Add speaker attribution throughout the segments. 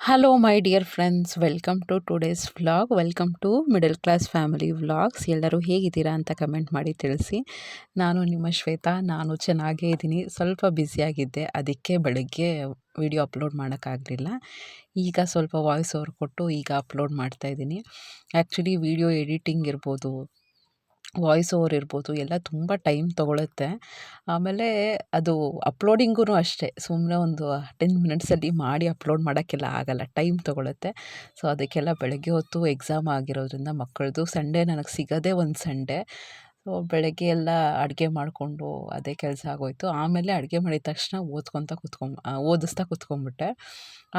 Speaker 1: Hello my dear friends, welcome to today's vlog. Welcome to middle class family vlogs. ಎಲ್ಲರೂ ಹೇಗಿದ್ದೀರಾ ಅಂತ comment ಮಾಡಿ ತಿಳಿಸಿ. ನಾನು ನಿಮ್ಮ ಶ್ವೇತಾ. ನಾನು ಚೆನ್ನಾಗೇ ಇದ್ದೀನಿ. ಸ್ವಲ್ಪ ಬ್ಯುಸಿಯಾಗಿದ್ದೆ, ಅದಕ್ಕೆ ಬೆಳಗ್ಗೆ ವಿಡಿಯೋ ಅಪ್ಲೋಡ್ ಮಾಡೋಕ್ಕಾಗಲಿಲ್ಲ. ಈಗ ಸ್ವಲ್ಪ ವಾಯ್ಸ್ ಓವರ್ ಕೊಟ್ಟು ಈಗ ಅಪ್ಲೋಡ್ ಮಾಡ್ತಾಯಿದ್ದೀನಿ. ಆ್ಯಕ್ಚುಲಿ ವಿಡಿಯೋ ಎಡಿಟಿಂಗ್ ಇರ್ಬೋದು, ವಾಯ್ಸ್ ಓವರ್ ಇರ್ಬೋದು, ಎಲ್ಲ ತುಂಬ ಟೈಮ್ ತೊಗೊಳುತ್ತೆ. ಆಮೇಲೆ ಅದು ಅಪ್ಲೋಡಿಂಗೂ ಅಷ್ಟೇ, ಸುಮ್ಮನೆ ಒಂದು 10 ಮಿನಿಟ್ಸಲ್ಲಿ ಮಾಡಿ ಅಪ್ಲೋಡ್ ಮಾಡೋಕ್ಕೆಲ್ಲ ಆಗಲ್ಲ, ಟೈಮ್ ತೊಗೊಳುತ್ತೆ. ಸೊ ಅದಕ್ಕೆಲ್ಲ ಬೆಳಗ್ಗೆ ಹೊತ್ತು ಎಕ್ಸಾಮ್ ಆಗಿರೋದ್ರಿಂದ ಮಕ್ಕಳದು ಸಂಡೇ ನನಗೆ ಸಿಗೋದೇ ಒಂದು ಸಂಡೇ. ಸೊ ಬೆಳಗ್ಗೆ ಎಲ್ಲ ಅಡುಗೆ ಮಾಡಿಕೊಂಡು ಅದೇ ಕೆಲಸ ಆಗೋಯಿತು. ಆಮೇಲೆ ಅಡುಗೆ ಮಾಡಿದ ತಕ್ಷಣ ಓದಿಸ್ತಾ ಕೂತ್ಕೊಂಡ್ಬಿಟ್ಟೆ.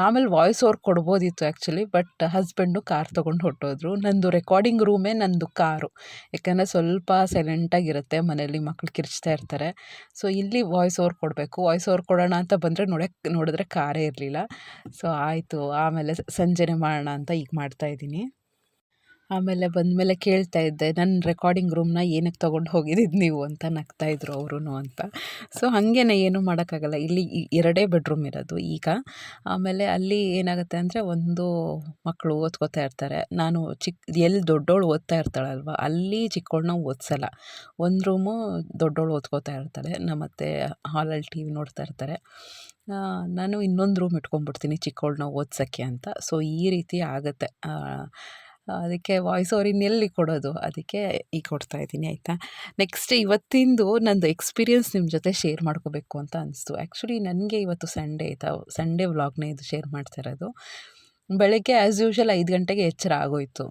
Speaker 1: ಆಮೇಲೆ ವಾಯ್ಸ್ ಓವರ್ ಕೊಡ್ಬೋದಿತ್ತು ಆ್ಯಕ್ಚುಲಿ, ಬಟ್ ಹಸ್ಬೆಂಡು ಕಾರ್ ತೊಗೊಂಡು ಹೊರಟೋದ್ರು. ನಂದು ರೆಕಾರ್ಡಿಂಗ್ ರೂಮೇ ನಂದು ಕಾರು, ಯಾಕಂದರೆ ಸ್ವಲ್ಪ ಸೈಲೆಂಟಾಗಿರುತ್ತೆ, ಮನೇಲಿ ಮಕ್ಳು ಕಿರ್ಚ್ತಾ ಇರ್ತಾರೆ. ಸೊ ಇಲ್ಲಿ ವಾಯ್ಸ್ ಓವರ್ ಕೊಡಬೇಕು. ವಾಯ್ಸ್ ಓವರ್ ಕೊಡೋಣ ಅಂತ ಬಂದರೆ ನೋಡಿದ್ರೆ ಕಾರೇ ಇರಲಿಲ್ಲ. ಸೊ ಆಯಿತು, ಆಮೇಲೆ ಸಂಜೆನೇ ಮಾಡೋಣ ಅಂತ ಈಗ ಮಾಡ್ತಾಯಿದ್ದೀನಿ. ಆಮೇಲೆ ಬಂದಮೇಲೆ ಕೇಳ್ತಾ ಇದ್ದೆ, ನನ್ನ ರೆಕಾರ್ಡಿಂಗ್ ರೂಮ್ನ ಏನಕ್ಕೆ ತೊಗೊಂಡು ಹೋಗಿದ್ದಿದ್ದು ನೀವು ಅಂತ ನಗ್ತಾಯಿದ್ರು ಅವರೂ ಅಂತ. ಸೊ ಹಾಗೇನೆ, ಏನೂ ಮಾಡೋಕ್ಕಾಗಲ್ಲ. ಇಲ್ಲಿ 2 ಬೆಡ್ರೂಮ್ ಇರೋದು ಈಗ. ಆಮೇಲೆ ಅಲ್ಲಿ ಏನಾಗುತ್ತೆ ಅಂದರೆ, ಒಂದು ಮಕ್ಕಳು ಓದ್ಕೋತಾ ಇರ್ತಾರೆ. ನಾನು ಎಲ್ಲಿ ದೊಡ್ಡವಳು ಓದ್ತಾ ಇರ್ತಾಳಲ್ವ, ಅಲ್ಲಿ ಚಿಕ್ಕವಳನ್ನ ಓದಿಸಲ್ಲ. ಒಂದು ರೂಮು ದೊಡ್ಡವಳು ಓದ್ಕೋತಾ ಇರ್ತಾಳೆ, ಮತ್ತು ಹಾಲಲ್ಲಿ ಟಿ ವಿ ನೋಡ್ತಾ ಇರ್ತಾರೆ. ನಾನು ಇನ್ನೊಂದು ರೂಮ್ ಇಟ್ಕೊಂಡ್ಬಿಡ್ತೀನಿ ಚಿಕ್ಕವಳನ್ನ ಓದ್ಸೋಕ್ಕೆ ಅಂತ. ಸೊ ಈ ರೀತಿ ಆಗುತ್ತೆ. ಅದಕ್ಕೆ ವಾಯ್ಸ್ ಓವರ್ ಇನ್ನೆಲ್ಲಿ ಕೊಡೋದು, ಅದಕ್ಕೆ ಈಗ ಕೊಡ್ತಾಯಿದ್ದೀನಿ, ಆಯಿತಾ. ನೆಕ್ಸ್ಟ್ ಇವತ್ತಿಂದು ನಂದು ಎಕ್ಸ್ಪೀರಿಯನ್ಸ್ ನಿಮ್ಮ ಜೊತೆ ಶೇರ್ ಮಾಡ್ಕೋಬೇಕು ಅಂತ ಅನಿಸ್ತು. ಆ್ಯಕ್ಚುಲಿ ನನಗೆ ಇವತ್ತು ಸಂಡೇ ಆಯಿತಾ, ಸಂಡೇ ವ್ಲಾಗ್ನೇ ಇದು ಶೇರ್ ಮಾಡ್ತಾ ಇರೋದು. ಬೆಳಗ್ಗೆ ಆ್ಯಸ್ ಯೂಶ್ವಲ್ 5 ಗಂಟೆಗೆ ಎಚ್ಚರ ಆಗೋಯಿತು.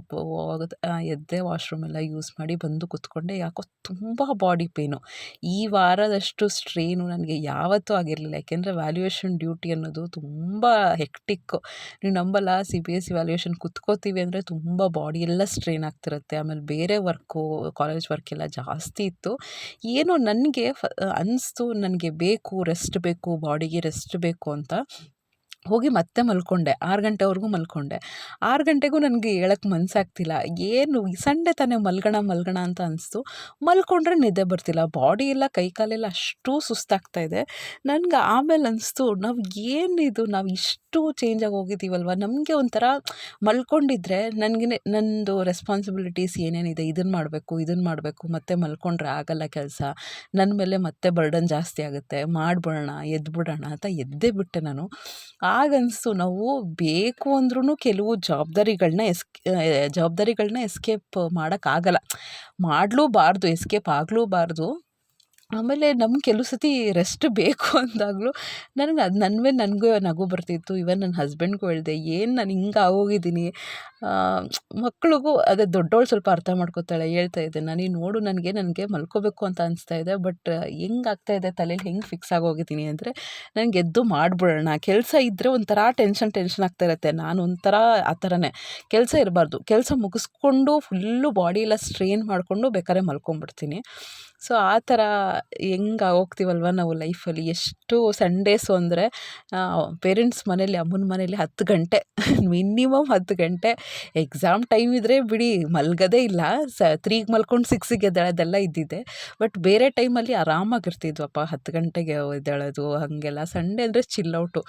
Speaker 1: ಎದ್ದೆ, ವಾಶ್ರೂಮೆಲ್ಲ ಯೂಸ್ ಮಾಡಿ ಬಂದು ಕೂತ್ಕೊಂಡೆ. ಯಾಕೋ ತುಂಬ ಬಾಡಿ ಪೇಯ್ನು. ಈ ವಾರದಷ್ಟು ಸ್ಟ್ರೇನು ನನಗೆ ಯಾವತ್ತೂ ಆಗಿರಲಿಲ್ಲ. ಯಾಕೆಂದರೆ ವ್ಯಾಲ್ಯೂಯೇಷನ್ ಡ್ಯೂಟಿ ಅನ್ನೋದು ತುಂಬ ಹೆಕ್ಟಿಕ್ಕು. ನೀವು ನಂಬಲ್ಲ, CBSE ವ್ಯಾಲ್ಯೂಯೇಷನ್ ಕುತ್ಕೋತೀವಿ ಅಂದರೆ ತುಂಬ ಬಾಡಿ ಎಲ್ಲ ಸ್ಟ್ರೇನ್ ಆಗ್ತಿರುತ್ತೆ. ಆಮೇಲೆ ಬೇರೆ ವರ್ಕು, ಕಾಲೇಜ್ ವರ್ಕ್ ಎಲ್ಲ ಜಾಸ್ತಿ ಇತ್ತು. ಏನೋ ನನಗೆ ಅನ್ನಿಸ್ತು, ನನಗೆ ರೆಸ್ಟ್ ಬೇಕು, ಬಾಡಿಗೆ ರೆಸ್ಟ್ ಬೇಕು ಅಂತ ಹೋಗಿ ಮತ್ತೆ ಮಲ್ಕೊಂಡೆ. 6 ಗಂಟೆವರೆಗೂ ಮಲ್ಕೊಂಡೆ. 6 ಗಂಟೆಗೂ ನನಗೆ ಏಳಕ್ಕೆ ಮನಸ್ಸಾಗ್ತಿಲ್ಲ. ಏನು ಈ ಸಂಡೇ ತಾನೇ, ಮಲ್ಗೋಣ ಅಂತ ಅನಿಸ್ತು. ಮಲ್ಕೊಂಡ್ರೆ ನಿದ್ದೆ ಬರ್ತಿಲ್ಲ. ಬಾಡಿ ಎಲ್ಲ, ಕೈ ಕಾಲೆಲ್ಲ ಅಷ್ಟು ಸುಸ್ತಾಗ್ತಾಯಿದೆ. ನನಗೆ ಆಮೇಲೆ ಅನಿಸ್ತು, ನಾವು ಇಷ್ಟು ಚೇಂಜಾಗಿ ಹೋಗಿದ್ದೀವಲ್ವ. ನಮಗೆ ಒಂಥರ ಮಲ್ಕೊಂಡಿದ್ರೆ ನಂದು ರೆಸ್ಪಾನ್ಸಿಬಿಲಿಟೀಸ್ ಏನೇನಿದೆ, ಇದನ್ನು ಮಾಡಬೇಕು, ಮತ್ತೆ ಮಲ್ಕೊಂಡ್ರೆ ಆಗಲ್ಲ ಕೆಲಸ, ನನ್ನ ಮೇಲೆ ಮತ್ತೆ ಬರ್ಡನ್ ಜಾಸ್ತಿ ಆಗುತ್ತೆ, ಮಾಡಿಬಿಡೋಣ, ಎದ್ಬಿಡೋಣ ಅಂತ ಎದ್ದೇ ಬಿಟ್ಟೆ ನಾನು. ಆಗನ್ನಿಸ್ತು, ನಾವು ಬೇಕು ಅಂದ್ರೂ ಕೆಲವು ಜವಾಬ್ದಾರಿಗಳನ್ನ ಎಸ್ಕೇಪ್ ಮಾಡೋಕ್ಕಾಗಲ್ಲ, ಎಸ್ಕೇಪ್ ಆಗಲೂಬಾರ್ದು. ಆಮೇಲೆ ನಮ್ಗೆ ಕೆಲವು ಸತಿ ರೆಸ್ಟ್ ಬೇಕು ಅಂದಾಗಲೂ ನನಗೆ ಅದು ನನಗೂ ನಗು ಬರ್ತಿತ್ತು. ಇವನ್ ನನ್ನ ಹಸ್ಬೆಂಡ್ಗೂ ಹೇಳಿದೆ, ಏನು ನಾನು ಹಿಂಗೆ ಆಗೋಗಿದ್ದೀನಿ. ಮಕ್ಳಿಗೂ ಅದೇ, ದೊಡ್ಡವಳು ಸ್ವಲ್ಪ ಅರ್ಥ ಮಾಡ್ಕೋತಾಳೆ. ಹೇಳ್ತಾ ಇದ್ದೆ, ನನಗೆ ನೋಡು, ನನಗೆ ಮಲ್ಕೋಬೇಕು ಅಂತ ಅನಿಸ್ತಾ ಇದೆ, ಬಟ್ ಹೆಂಗಾಗ್ತಾಯಿದೆ ತಲೆಯಲ್ಲಿ, ಹೆಂಗೆ ಫಿಕ್ಸ್ ಆಗೋಗಿದ್ದೀನಿ ಅಂದರೆ, ನನಗೆ ಎದ್ದು ಮಾಡಿಬಿಡೋಣ. ಕೆಲಸ ಇದ್ದರೆ ಒಂಥರ ಟೆನ್ಷನ್ ಆಗ್ತಾ ಇರುತ್ತೆ. ನಾನು ಒಂಥರ ಆ ಥರನೇ, ಕೆಲಸ ಇರಬಾರ್ದು, ಕೆಲಸ ಮುಗಿಸ್ಕೊಂಡು ಫುಲ್ಲು ಬಾಡಿ ಎಲ್ಲ ಸ್ಟ್ರೇನ್ ಮಾಡಿಕೊಂಡು ಬೇಕಾದ್ರೆ ಮಲ್ಕೊಂಬಿಡ್ತೀನಿ. ಸೊ ಆ ಥರ ಹೋಗ್ತೀವಲ್ವ ನಾವು ಲೈಫಲ್ಲಿ. ಎಷ್ಟು ಸಂಡೇಸು ಅಂದರೆ, ಪೇರೆಂಟ್ಸ್ ಮನೇಲಿ, ಅಮ್ಮನ ಮನೇಲಿ 10 ಗಂಟೆ ಮಿನಿಮಮ್ 10 ಗಂಟೆ. ಎಕ್ಸಾಮ್ ಟೈಮ್ ಇದ್ದರೆ ಬಿಡಿ, ಮಲ್ಗೋದೇ ಇಲ್ಲ. 3ಗೆ ಮಲ್ಕೊಂಡು 6ಗೆ ಎದ್ದೇಳೋದೆಲ್ಲ ಇದ್ದಿದೆ. ಬಟ್ ಬೇರೆ ಟೈಮಲ್ಲಿ ಆರಾಮಾಗಿರ್ತಿದ್ವಪ್ಪ, 10 ಗಂಟೆಗೆ ಎದ್ದೇಳೋದು ಹಾಗೆಲ್ಲ. ಸಂಡೇ ಅಂದರೆ ಚಿಲ್ಔಟು.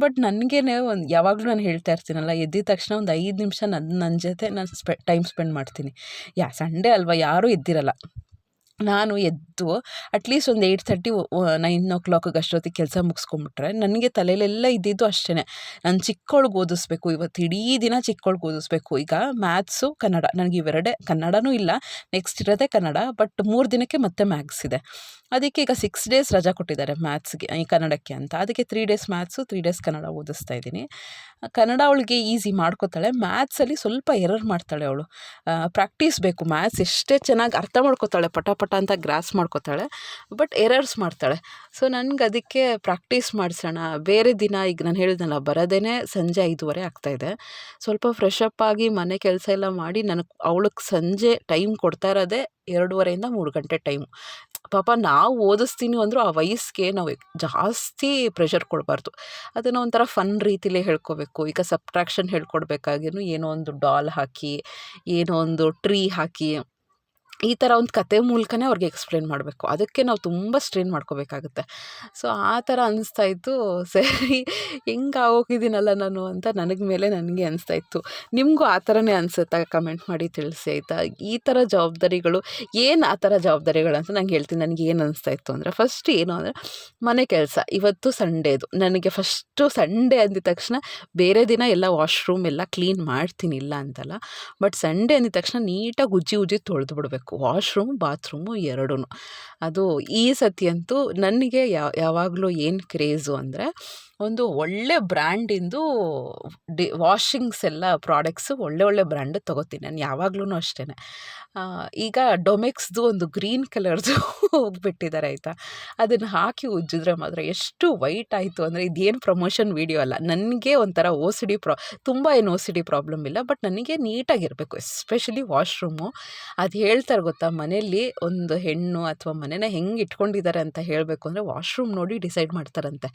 Speaker 1: ಬಟ್ ನನಗೇನೆ ಯಾವಾಗಲೂ ನಾನು ಹೇಳ್ತಾ ಇರ್ತೀನಲ್ಲ, ಎದ್ದಿದ ತಕ್ಷಣ ಒಂದು 5 ನಿಮಿಷ ನನ್ನ ಜೊತೆ ನಾನು ಟೈಮ್ ಸ್ಪೆಂಡ್ ಮಾಡ್ತೀನಿ. ಸಂಡೇ ಅಲ್ವಾ, ಯಾರೂ ಎದ್ದಿರಲ್ಲ. ನಾನು ಎದ್ದು ಅಟ್ಲೀಸ್ಟ್ ಒಂದು 8:30 9 ಅಷ್ಟೊತ್ತಿಗೆ ಕೆಲಸ ಮುಗಿಸ್ಕೊಂಬಿಟ್ರೆ, ನನಗೆ ತಲೆಯಲ್ಲೆಲ್ಲ ಇದ್ದಿದ್ದು ಅಷ್ಟೇ. ನಾನು ಚಿಕ್ಕವಳಿಗೆ ಓದಿಸ್ಬೇಕು, ಇವತ್ತು ಇಡೀ ದಿನ ಚಿಕ್ಕವಳಿಗೆ ಓದಿಸ್ಬೇಕು. ಈಗ ಮ್ಯಾಥ್ಸು, ಕನ್ನಡ, ನನಗೆ ಇವೆರಡೇ. ಕನ್ನಡನೂ ಇಲ್ಲ, ನೆಕ್ಸ್ಟ್ ಇರೋದೇ ಕನ್ನಡ. ಬಟ್ 3 ದಿನಕ್ಕೆ ಮತ್ತೆ ಮ್ಯಾಥ್ಸ್ ಇದೆ. ಅದಕ್ಕೆ ಈಗ 6 ಡೇಸ್ ರಜಾ ಕೊಟ್ಟಿದ್ದಾರೆ ಮ್ಯಾಥ್ಸ್ಗೆ, ಕನ್ನಡಕ್ಕೆ ಅಂತ. ಅದಕ್ಕೆ 3 ಡೇಸ್ ಮ್ಯಾಥ್ಸು, 3 ಡೇಸ್ ಕನ್ನಡ ಓದಿಸ್ತಾ ಇದ್ದೀನಿ. ಕನ್ನಡ ಅವಳಿಗೆ ಈಸಿ ಮಾಡ್ಕೋತಾಳೆ. ಮ್ಯಾಥ್ಸಲ್ಲಿ ಸ್ವಲ್ಪ ಎರರ್ ಮಾಡ್ತಾಳೆ ಅವಳು. ಪ್ರಾಕ್ಟೀಸ್ ಬೇಕು. ಮ್ಯಾಥ್ಸ್ ಎಷ್ಟೇ ಚೆನ್ನಾಗಿ ಅರ್ಥ ಮಾಡ್ಕೋತಾಳೆ, ಪಟ ಅಂತ ಗ್ರಾಸ್ ಮಾಡ್ಕೋತಾಳೆ, ಬಟ್ ಎರರ್ಸ್ ಮಾಡ್ತಾಳೆ. ಸೊ ನನಗೆ ಅದಕ್ಕೆ ಪ್ರಾಕ್ಟೀಸ್ ಮಾಡಿಸೋಣ. ಬೇರೆ ದಿನ ಈಗ ನಾನು ಹೇಳಿದ್ನಲ್ಲ, ಬರೋದೇ ಸಂಜೆ 5:30 ಆಗ್ತಾಯಿದೆ. ಸ್ವಲ್ಪ ಫ್ರೆಶ್ ಅಪ್ ಆಗಿ ಮನೆ ಕೆಲಸ ಎಲ್ಲ ಮಾಡಿ ಅವಳಿಗೆ ಸಂಜೆ ಟೈಮ್ ಕೊಡ್ತಾ ಇರೋದೇ 2:30 3 ಗಂಟೆ ಟೈಮು. ಪಾಪ ನಾವು ಓದಿಸ್ತೀನಿ ಅಂದರೂ ಆ ವಯಸ್ಸಿಗೆ ನಾವು ಜಾಸ್ತಿ ಪ್ರೆಷರ್ ಕೊಡಬಾರ್ದು. ಅದನ್ನು ಒಂಥರ ಫನ್ ರೀತಿಲೇ ಹೇಳ್ಕೋಬೇಕು. ಈಗ ಸಬ್ಟ್ರಾಕ್ಷನ್ ಹೇಳ್ಕೊಡ್ಬೇಕಾಗಿನೂ ಏನೋ ಒಂದು ಡಾಲ್ ಹಾಕಿ, ಏನೋ ಒಂದು ಟ್ರೀ ಹಾಕಿ, ಈ ಥರ ಒಂದು ಕತೆ ಮೂಲಕನೇ ಅವ್ರಿಗೆ ಎಕ್ಸ್ಪ್ಲೇನ್ ಮಾಡಬೇಕು. ಅದಕ್ಕೆ ನಾವು ತುಂಬ ಸ್ಟ್ರೈನ್ ಮಾಡ್ಕೋಬೇಕಾಗುತ್ತೆ. ಸೊ ಆ ಥರ ಅನಿಸ್ತಾಯಿತ್ತು. ಸರಿ ಹೆಂಗೆ ಆಗೋಗಿದ್ದೀನಲ್ಲ ನಾನು ಅಂತ ನನಗೆ ಅನಿಸ್ತಾಯಿತ್ತು. ನಿಮಗೂ ಆ ಥರನೇ ಅನಿಸುತ್ತಾ? ಕಮೆಂಟ್ ಮಾಡಿ ತಿಳಿಸಿ ಆಯಿತಾ. ಈ ಥರ ಜವಾಬ್ದಾರಿಗಳು ಏನು ಆ ಥರ ಜವಾಬ್ದಾರಿಗಳು ಅಂತ ನಂಗೆ ಹೇಳ್ತೀನಿ. ನನಗೆ ಏನು ಅನಿಸ್ತಾಯಿತ್ತು ಅಂದರೆ, ಫಸ್ಟ್ ಏನು ಅಂದರೆ ಮನೆ ಕೆಲಸ. ಇವತ್ತು ಸಂಡೇದು ನನಗೆ ಫಸ್ಟು ಸಂಡೇ ಅಂದಿದ ತಕ್ಷಣ ಬೇರೆ ದಿನ ಎಲ್ಲ ವಾಶ್ರೂಮ್ ಎಲ್ಲ ಕ್ಲೀನ್ ಮಾಡ್ತೀನಿ, ಇಲ್ಲ ಅಂತಲ್ಲ. ಬಟ್ ಸಂಡೇ ಅಂದಿದ ತಕ್ಷಣ ನೀಟಾಗಿ ಉಜ್ಜಿ ತೊಳೆದು ಬಿಡಬೇಕು, ವಾಶ್ರೂಮ್ ಬಾತ್ರೂಮು ಎರಡೂ. ಅದು ಈ ಸತಿ ಅಂತೂ ನನಗೆ ಯಾವಾಗಲೂ ಏನು ಕ್ರೇಜು ಅಂದರೆ, ಒಂದು ಒಳ್ಳೆ ಬ್ರ್ಯಾಂಡಿಂದು ವಾಷಿಂಗ್ಸ್ ಎಲ್ಲ ಪ್ರಾಡಕ್ಟ್ಸು ಒಳ್ಳೆ ಬ್ರ್ಯಾಂಡ್ ತೊಗೋತೀನಿ ನಾನು ಯಾವಾಗ್ಲೂ ಅಷ್ಟೇ. ಈಗ ಡೊಮೆಕ್ಸ್ದು ಒಂದು ಗ್ರೀನ್ ಕಲರ್ದು ಹೋಗ್ಬಿಟ್ಟಿದ್ದಾರೆ ಆಯಿತಾ. ಅದನ್ನು ಹಾಕಿ ಉಜ್ಜಿದ್ರೆ ಮಾತ್ರ ಎಷ್ಟು ವೈಟ್ ಆಯಿತು ಅಂದರೆ, ಇದೇನು ಪ್ರಮೋಷನ್ ವೀಡಿಯೋ ಅಲ್ಲ. ನನಗೆ ಒಂಥರ ತುಂಬ ಏನು OCD ಪ್ರಾಬ್ಲಮ್ ಇಲ್ಲ, ಬಟ್ ನನಗೆ ನೀಟಾಗಿರಬೇಕು, ಎಸ್ಪೆಷಲಿ ವಾಶ್ರೂಮು. ಅದು ಹೇಳ್ತಾರೆ ಗೊತ್ತಾ, ಮನೆಯಲ್ಲಿ ಒಂದು ಹೆಣ್ಣು ಅಥವಾ ಮನೇನ ಹೆಂಗೆ ಇಟ್ಕೊಂಡಿದ್ದಾರೆ ಅಂತ ಹೇಳಬೇಕು ಅಂದರೆ ವಾಶ್ರೂಮ್ ನೋಡಿ ಡಿಸೈಡ್ ಮಾಡ್ತಾರಂತೆ.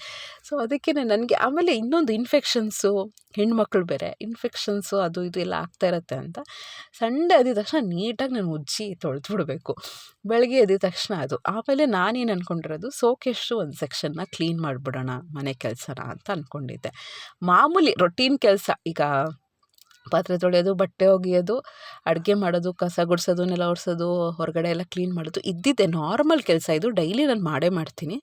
Speaker 1: ಸೊ ಅದಕ್ಕೆ ನನಗೆ ಆಮೇಲೆ ಇನ್ನೊಂದು ಇನ್ಫೆಕ್ಷನ್ಸು, ಹೆಣ್ಮಕ್ಳು ಬೇರೆ ಇನ್ಫೆಕ್ಷನ್ಸು ಅದು ಇದು ಎಲ್ಲ ಆಗ್ತಾ ಇರುತ್ತೆ ಅಂತ ಸಂಡೇ ಎದ್ದ ತಕ್ಷಣ ನೀಟಾಗಿ ನಾನು ಉಜ್ಜಿ ತೊಳೆದು ಬಿಡಬೇಕು. ಬೆಳಗ್ಗೆ ಎದ್ದ ತಕ್ಷಣ ಅದು. ಆಮೇಲೆ ನಾನೇನು ಅಂದ್ಕೊಂಡಿರೋದು, ಸೋಕೆಷ್ಟು ಒಂದು ಸೆಕ್ಷನ್ನ ಕ್ಲೀನ್ ಮಾಡಿಬಿಡೋಣ ಮನೆ ಕೆಲಸನ ಅಂತ ಅಂದ್ಕೊಂಡಿದ್ದೆ. ಮಾಮೂಲಿ ರೊಟೀನ್ ಕೆಲಸ, ಈಗ ಪಾತ್ರೆ ತೊಳೆಯೋದು, ಬಟ್ಟೆ ಒಗೆಯೋದು, ಅಡುಗೆ ಮಾಡೋದು, ಕಸ ಗುಡಿಸೋದು, ನೆಲ ಒರೆಸೋದು, ಹೊರಗಡೆ ಎಲ್ಲ ಕ್ಲೀನ್ ಮಾಡೋದು ಇದ್ದಿದ್ದೆ ನಾರ್ಮಲ್ ಕೆಲಸ. ಇದು ಡೈಲಿ ನಾನು ಮಾಡೇ ಮಾಡ್ತೀನಿ.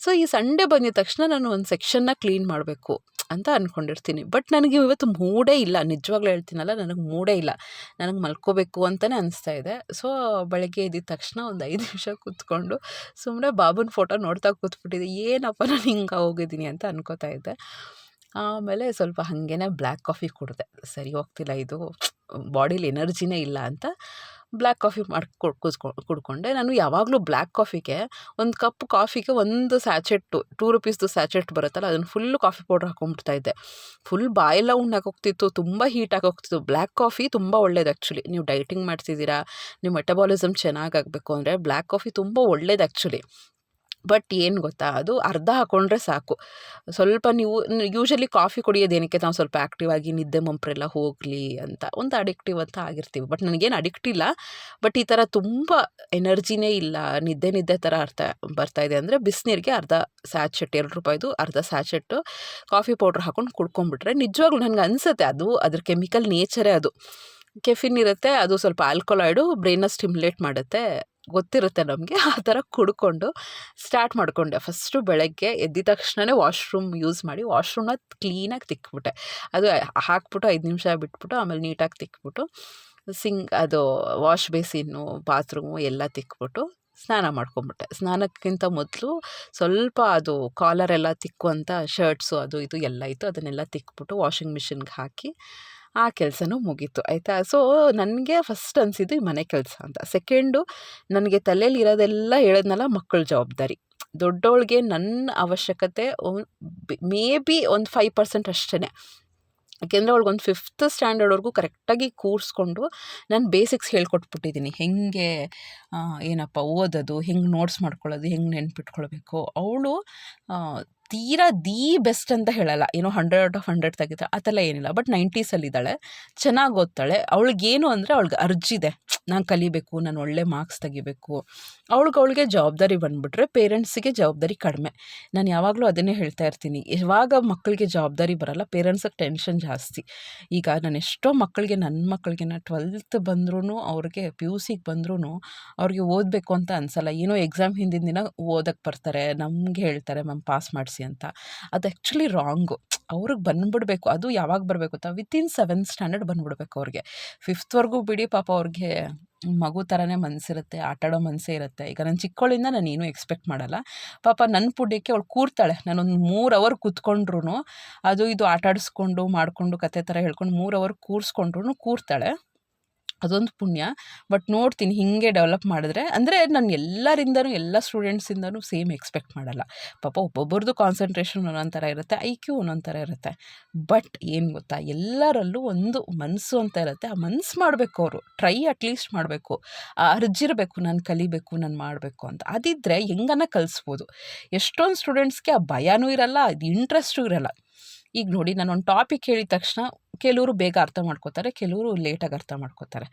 Speaker 1: ಸೊ ಈ ಸಂಡೇ ಬಂದಿದ ತಕ್ಷಣ ನಾನು ಒಂದು ಸೆಕ್ಷನ್ನ ಕ್ಲೀನ್ ಮಾಡಬೇಕು ಅಂತ ಅಂದ್ಕೊಂಡಿರ್ತೀನಿ. ಬಟ್ ನನಗೆ ಇವತ್ತು ಮೂಡೇ ಇಲ್ಲ, ನಿಜವಾಗ್ಲೂ ಹೇಳ್ತೀನಲ್ಲ, ನನಗೆ ಮೂಡೇ ಇಲ್ಲ. ನನಗೆ ಮಲ್ಕೋಬೇಕು ಅಂತಲೇ ಅನಿಸ್ತಾ ಇದೆ. ಸೊ ಬೆಳಗ್ಗೆ ಎದ್ದಿದ ತಕ್ಷಣ ಒಂದು 5 ನಿಮಿಷ ಕೂತ್ಕೊಂಡು ಸುಮ್ಮನೆ ಬಾಬುನ ಫೋಟೋ ನೋಡ್ತಾ ಕೂತ್ಬಿಟ್ಟಿದ್ದೆ. ಏನಪ್ಪ ನಾನು ಹಿಂಗೆ ಹೋಗಿದ್ದೀನಿ ಅಂತ ಅನ್ಕೋತಾ ಇದ್ದೆ. ಆಮೇಲೆ ಸ್ವಲ್ಪ ಹಾಗೇನೆ ಬ್ಲ್ಯಾಕ್ ಕಾಫಿ ಕುಡಿದೆ. ಸರಿ ಹೋಗ್ತಿಲ್ಲ ಇದು, ಬಾಡಿಲಿ ಎನರ್ಜಿನೇ ಇಲ್ಲ ಅಂತ ಬ್ಲ್ಯಾಕ್ ಕಾಫಿ ಮಾಡಿ ಕುಡ್ಕೊಂಡೆ. ನಾನು ಯಾವಾಗಲೂ ಬ್ಲ್ಯಾಕ್ ಕಾಫಿಗೆ ಒಂದು ಕಪ್ ಕಾಫಿಗೆ ಒಂದು ಸ್ಯಾಚೆಟ್ಟು ₹2 ಸ್ಯಾಚೆಟ್ ಬರುತ್ತಲ್ಲ, ಅದನ್ನು ಫುಲ್ಲು ಕಾಫಿ ಪೌಡ್ರ್ ಹಾಕೊಂಡ್ಬಿಡ್ತಾಯಿದ್ದೆ. ಫುಲ್ ಬಾಯೆಲ್ಲ ಉಣ್ಣಾಕೋಗ್ತಿತ್ತು, ತುಂಬ ಹೀಟ್ ಆಗೋಗ್ತಿತ್ತು. ಬ್ಲ್ಯಾಕ್ ಕಾಫಿ ತುಂಬ ಒಳ್ಳೇದು ಆ್ಯಕ್ಚುಲಿ. ನೀವು ಡೈಟಿಂಗ್ ಮಾಡ್ತಿದ್ದೀರಾ, ನಿಮ್ಮ ಮೆಟಬಾಲಿಸಮ್ ಚೆನ್ನಾಗಾಗಬೇಕು ಅಂದರೆ ಬ್ಲ್ಯಾಕ್ ಕಾಫಿ ತುಂಬ ಒಳ್ಳೇದು ಆ್ಯಕ್ಚುಲಿ. ಬಟ್ ಏನು ಗೊತ್ತಾ, ಅದು ಅರ್ಧ ಹಾಕ್ಕೊಂಡ್ರೆ ಸಾಕು. ಸ್ವಲ್ಪ ನೀವು ಯೂಶಲಿ ಕಾಫಿ ಕುಡಿಯೋದೇನಕ್ಕೆ, ನಾವು ಸ್ವಲ್ಪ ಆ್ಯಕ್ಟಿವ್ ಆಗಿ ನಿದ್ದೆ ಮಂಪ್ರೆಲ್ಲ ಹೋಗಲಿ ಅಂತ, ಒಂದು ಅಡಿಕ್ಟಿವ್ ಅಂತ ಆಗಿರ್ತೀವಿ. ಬಟ್ ನನಗೇನು ಅಡಿಕ್ಟ್ ಇಲ್ಲ, ಬಟ್ ಈ ಥರ ತುಂಬ ಎನರ್ಜಿನೇ ಇಲ್ಲ, ನಿದ್ದೆ ಥರ ಬರ್ತಾಯಿದೆ ಅಂದರೆ ಬಿಸಿನೀರಿಗೆ ಅರ್ಧ ಸ್ಯಾಚೆಟ್ ₹2 ಅರ್ಧ ಸ್ಯಾಚೆಟ್ಟು ಕಾಫಿ ಪೌಡ್ರ್ ಹಾಕ್ಕೊಂಡು ಕುಡ್ಕೊಂಬಿಟ್ರೆ ನಿಜವಾಗ್ಲೂ ನನಗೆ ಅನಿಸುತ್ತೆ ಅದು ಅದ್ರ ಕೆಮಿಕಲ್ ನೇಚರೇ ಅದು. ಕೆಫಿನ್ ಇರುತ್ತೆ, ಅದು ಸ್ವಲ್ಪ ಆಲ್ಕೊಲಾಯ್ಡು ಬ್ರೈನ್ನ ಸ್ಟಿಮ್ಯುಲೇಟ್ ಮಾಡುತ್ತೆ, ಗೊತ್ತಿರುತ್ತೆ ನಮಗೆ. ಆ ಥರ ಕುಡ್ಕೊಂಡು ಸ್ಟಾರ್ಟ್ ಮಾಡಿಕೊಂಡೆ. ಫಸ್ಟು ಬೆಳಗ್ಗೆ ಎದ್ದಿದ ತಕ್ಷಣವೇ ವಾಶ್ರೂಮ್ ಯೂಸ್ ಮಾಡಿ ವಾಶ್ರೂಮ್ನ ಕ್ಲೀನಾಗಿ ತಿಕ್ಬಿಟ್ಟೆ. ಅದು ಹಾಕ್ಬಿಟ್ಟು 5 ನಿಮಿಷ ಬಿಟ್ಬಿಟ್ಟು ಆಮೇಲೆ ನೀಟಾಗಿ ತಿಕ್ಬಿಟ್ಟು ಅದು ವಾಶ್ ಬೇಸಿನ್ನು, ಬಾತ್ರೂಮು ಎಲ್ಲ ತಿಕ್ಬಿಟ್ಟು ಸ್ನಾನ ಮಾಡ್ಕೊಂಬಿಟ್ಟೆ. ಸ್ನಾನಕ್ಕಿಂತ ಮೊದಲು ಸ್ವಲ್ಪ ಅದು ಕಾಲರೆಲ್ಲ ತಿಕ್ಕುವಂಥ ಶರ್ಟ್ಸು ಅದು ಇದು ಎಲ್ಲ ಇತ್ತು, ಅದನ್ನೆಲ್ಲ ತಿಕ್ಬಿಟ್ಟು ವಾಷಿಂಗ್ ಮಿಷಿನ್ಗೆ ಹಾಕಿ ಆ ಕೆಲಸನೂ ಮುಗೀತು ಆಯಿತಾ. ಸೊ ನನಗೆ ಫಸ್ಟ್ ಅನಿಸಿದ್ದು ಈ ಮನೆ ಕೆಲಸ ಅಂತ. ಸೆಕೆಂಡು, ನನಗೆ ತಲೆಯಲ್ಲಿ ಇರೋದೆಲ್ಲ ಹೇಳಿದ್ನಲ್ಲ, ಮಕ್ಕಳ ಜವಾಬ್ದಾರಿ. ದೊಡ್ಡವಳಿಗೆ ನನ್ನ ಅವಶ್ಯಕತೆ ಮೇ ಬಿ ಒಂದು 5% ಅಷ್ಟೇ. ಯಾಕೆಂದರೆ ಅವಳಿಗೊಂದು 5th ಸ್ಟ್ಯಾಂಡರ್ಡ್ವರೆಗೂ ಕರೆಕ್ಟಾಗಿ ಕೂರಿಸ್ಕೊಂಡು ನಾನು ಬೇಸಿಕ್ಸ್ ಹೇಳ್ಕೊಟ್ಬಿಟ್ಟಿದ್ದೀನಿ. ಹೇಗೆ ಏನಪ್ಪ ಓದೋದು, ಹೆಂಗೆ ನೋಟ್ಸ್ ಮಾಡ್ಕೊಳ್ಳೋದು, ಹೆಂಗೆ ನೆನ್ಪಿಟ್ಕೊಳ್ಬೇಕು. ಅವಳು ತೀರಾ ಬೆಸ್ಟ್ ಅಂತ ಹೇಳಲ್ಲ, ಏನೋ 100/100 ತೆಗಿತಾಳೆ ಆ ಥರ ಏನಿಲ್ಲ. ಬಟ್ 90sಲ್ಲಿದ್ದಾಳೆ, ಚೆನ್ನಾಗಿ ಓದ್ತಾಳೆ. ಅವಳಿಗೇನು ಅಂದರೆ ಅವಳಿಗೆ ಅರ್ಜಿದೆ, ನಾನು ಕಲಿಬೇಕು, ನಾನು ಒಳ್ಳೆ ಮಾರ್ಕ್ಸ್ ತೆಗಿಬೇಕು. ಅವಳಿಗೆ ಜವಾಬ್ದಾರಿ ಬಂದುಬಿಟ್ರೆ ಪೇರೆಂಟ್ಸಿಗೆ ಜವಾಬ್ದಾರಿ ಕಡಿಮೆ. ನಾನು ಯಾವಾಗಲೂ ಅದನ್ನೇ ಹೇಳ್ತಾ ಇರ್ತೀನಿ, ಯಾವಾಗ ಮಕ್ಕಳಿಗೆ ಜವಾಬ್ದಾರಿ ಬರೋಲ್ಲ ಪೇರೆಂಟ್ಸಿಗೆ ಟೆನ್ಷನ್ ಜಾಸ್ತಿ. ಈಗ ನಾನು ಎಷ್ಟೋ ಮಕ್ಕಳಿಗೆ, ನನ್ನ ಮಕ್ಕಳಿಗೆ 12th ಬಂದ್ರೂ, ಅವ್ರಿಗೆ PUCಗೆ ಬಂದ್ರೂ ಅವ್ರಿಗೆ ಓದಬೇಕು ಅಂತ ಅನಿಸಲ್ಲ. ಏನೋ ಎಕ್ಸಾಮ್ ಹಿಂದಿನ ದಿನ ಓದಕ್ಕೆ ಬರ್ತಾರೆ, ನಮಗೆ ಹೇಳ್ತಾರೆ ಮ್ಯಾಮ್ ಪಾಸ್ ಮಾಡಿಸಿ ಅಂತ. ಅದು ಆ್ಯಕ್ಚುಲಿ ರಾಂಗು. ಅವ್ರಿಗೆ ಬಂದುಬಿಡ್ಬೇಕು. ಅದು ಯಾವಾಗ ಬರಬೇಕು ಗೊತ್ತಾ, ವಿತಿನ್ 7th ಸ್ಟ್ಯಾಂಡರ್ಡ್ ಬಂದುಬಿಡ್ಬೇಕು ಅವ್ರಿಗೆ. 5thವರೆಗೂ ಬಿಡಿ, ಪಾಪ ಅವ್ರಿಗೆ ಮಗು ಥರನೇ ಮನಸ್ಸಿರುತ್ತೆ, ಆಟಾಡೋ ಮನಸ್ಸೇ ಇರುತ್ತೆ. ಈಗ ನಾನು ಚಿಕ್ಕವಳಿಂದ ನಾನು ಏನೂ ಎಕ್ಸ್ಪೆಕ್ಟ್ ಮಾಡಲ್ಲ. ಪಾಪ ನನ್ನ ಪುಣ್ಯಕ್ಕೆ ಅವಳು ಕೂರ್ತಾಳೆ. ನಾನೊಂದು 3 ಅವರ್ ಕೂತ್ಕೊಂಡ್ರು, ಅದು ಇದು ಆಟಾಡಿಸ್ಕೊಂಡು ಮಾಡಿಕೊಂಡು ಕತೆ ಥರ ಹೇಳ್ಕೊಂಡು 3 ಅವರ್ ಕೂರಿಸ್ಕೊಂಡ್ರು ಕೂರ್ತಾಳೆ, ಅದೊಂದು ಪುಣ್ಯ. ಬಟ್ ನೋಡ್ತೀನಿ ಹಿಂಗೆ ಡೆವಲಪ್ ಮಾಡಿದ್ರೆ, ಅಂದರೆ ನಾನು ಎಲ್ಲರಿಂದನೂ ಎಲ್ಲ ಸ್ಟೂಡೆಂಟ್ಸಿಂದನೂ ಸೇಮ್ ಎಕ್ಸ್ಪೆಕ್ಟ್ ಮಾಡಲ್ಲ. ಪಾಪ ಒಬ್ಬೊಬ್ಬರದ್ದು ಕಾನ್ಸಂಟ್ರೇಷನ್ ಒಂದೊಂದು ಥರ ಇರುತ್ತೆ, IQ ಒಂದೊಂದು ಥರ ಇರುತ್ತೆ. ಬಟ್ ಏನು ಗೊತ್ತಾ, ಎಲ್ಲರಲ್ಲೂ ಒಂದು ಮನಸ್ಸು ಅಂತ ಇರುತ್ತೆ. ಆ ಮನಸ್ಸು ಮಾಡಬೇಕು, ಅವರು ಟ್ರೈ ಅಟ್ಲೀಸ್ಟ್ ಮಾಡಬೇಕು, ಆ ಅರ್ಜಿರಬೇಕು, ನಾನು ಕಲಿಬೇಕು, ನಾನು ಮಾಡಬೇಕು ಅಂತ. ಅದಿದ್ದರೆ ಹೆಂಗನ ಕಲಿಸ್ಬೋದು. ಎಷ್ಟೊಂದು ಸ್ಟೂಡೆಂಟ್ಸ್ಗೆ ಆ ಭಯನೂ ಇರಲ್ಲ, ಅದು ಇಂಟ್ರೆಸ್ಟು ಇರಲ್ಲ. ಈಗ ನೋಡಿ ನಾನೊಂದು ಟಾಪಿಕ್ ಹೇಳಿದ ತಕ್ಷಣ ಕೆಲವರು ಬೇಗ ಅರ್ಥ ಮಾಡ್ಕೋತಾರೆ, ಕೆಲವರು ಲೇಟಾಗಿ ಅರ್ಥ ಮಾಡ್ಕೋತಾರೆ.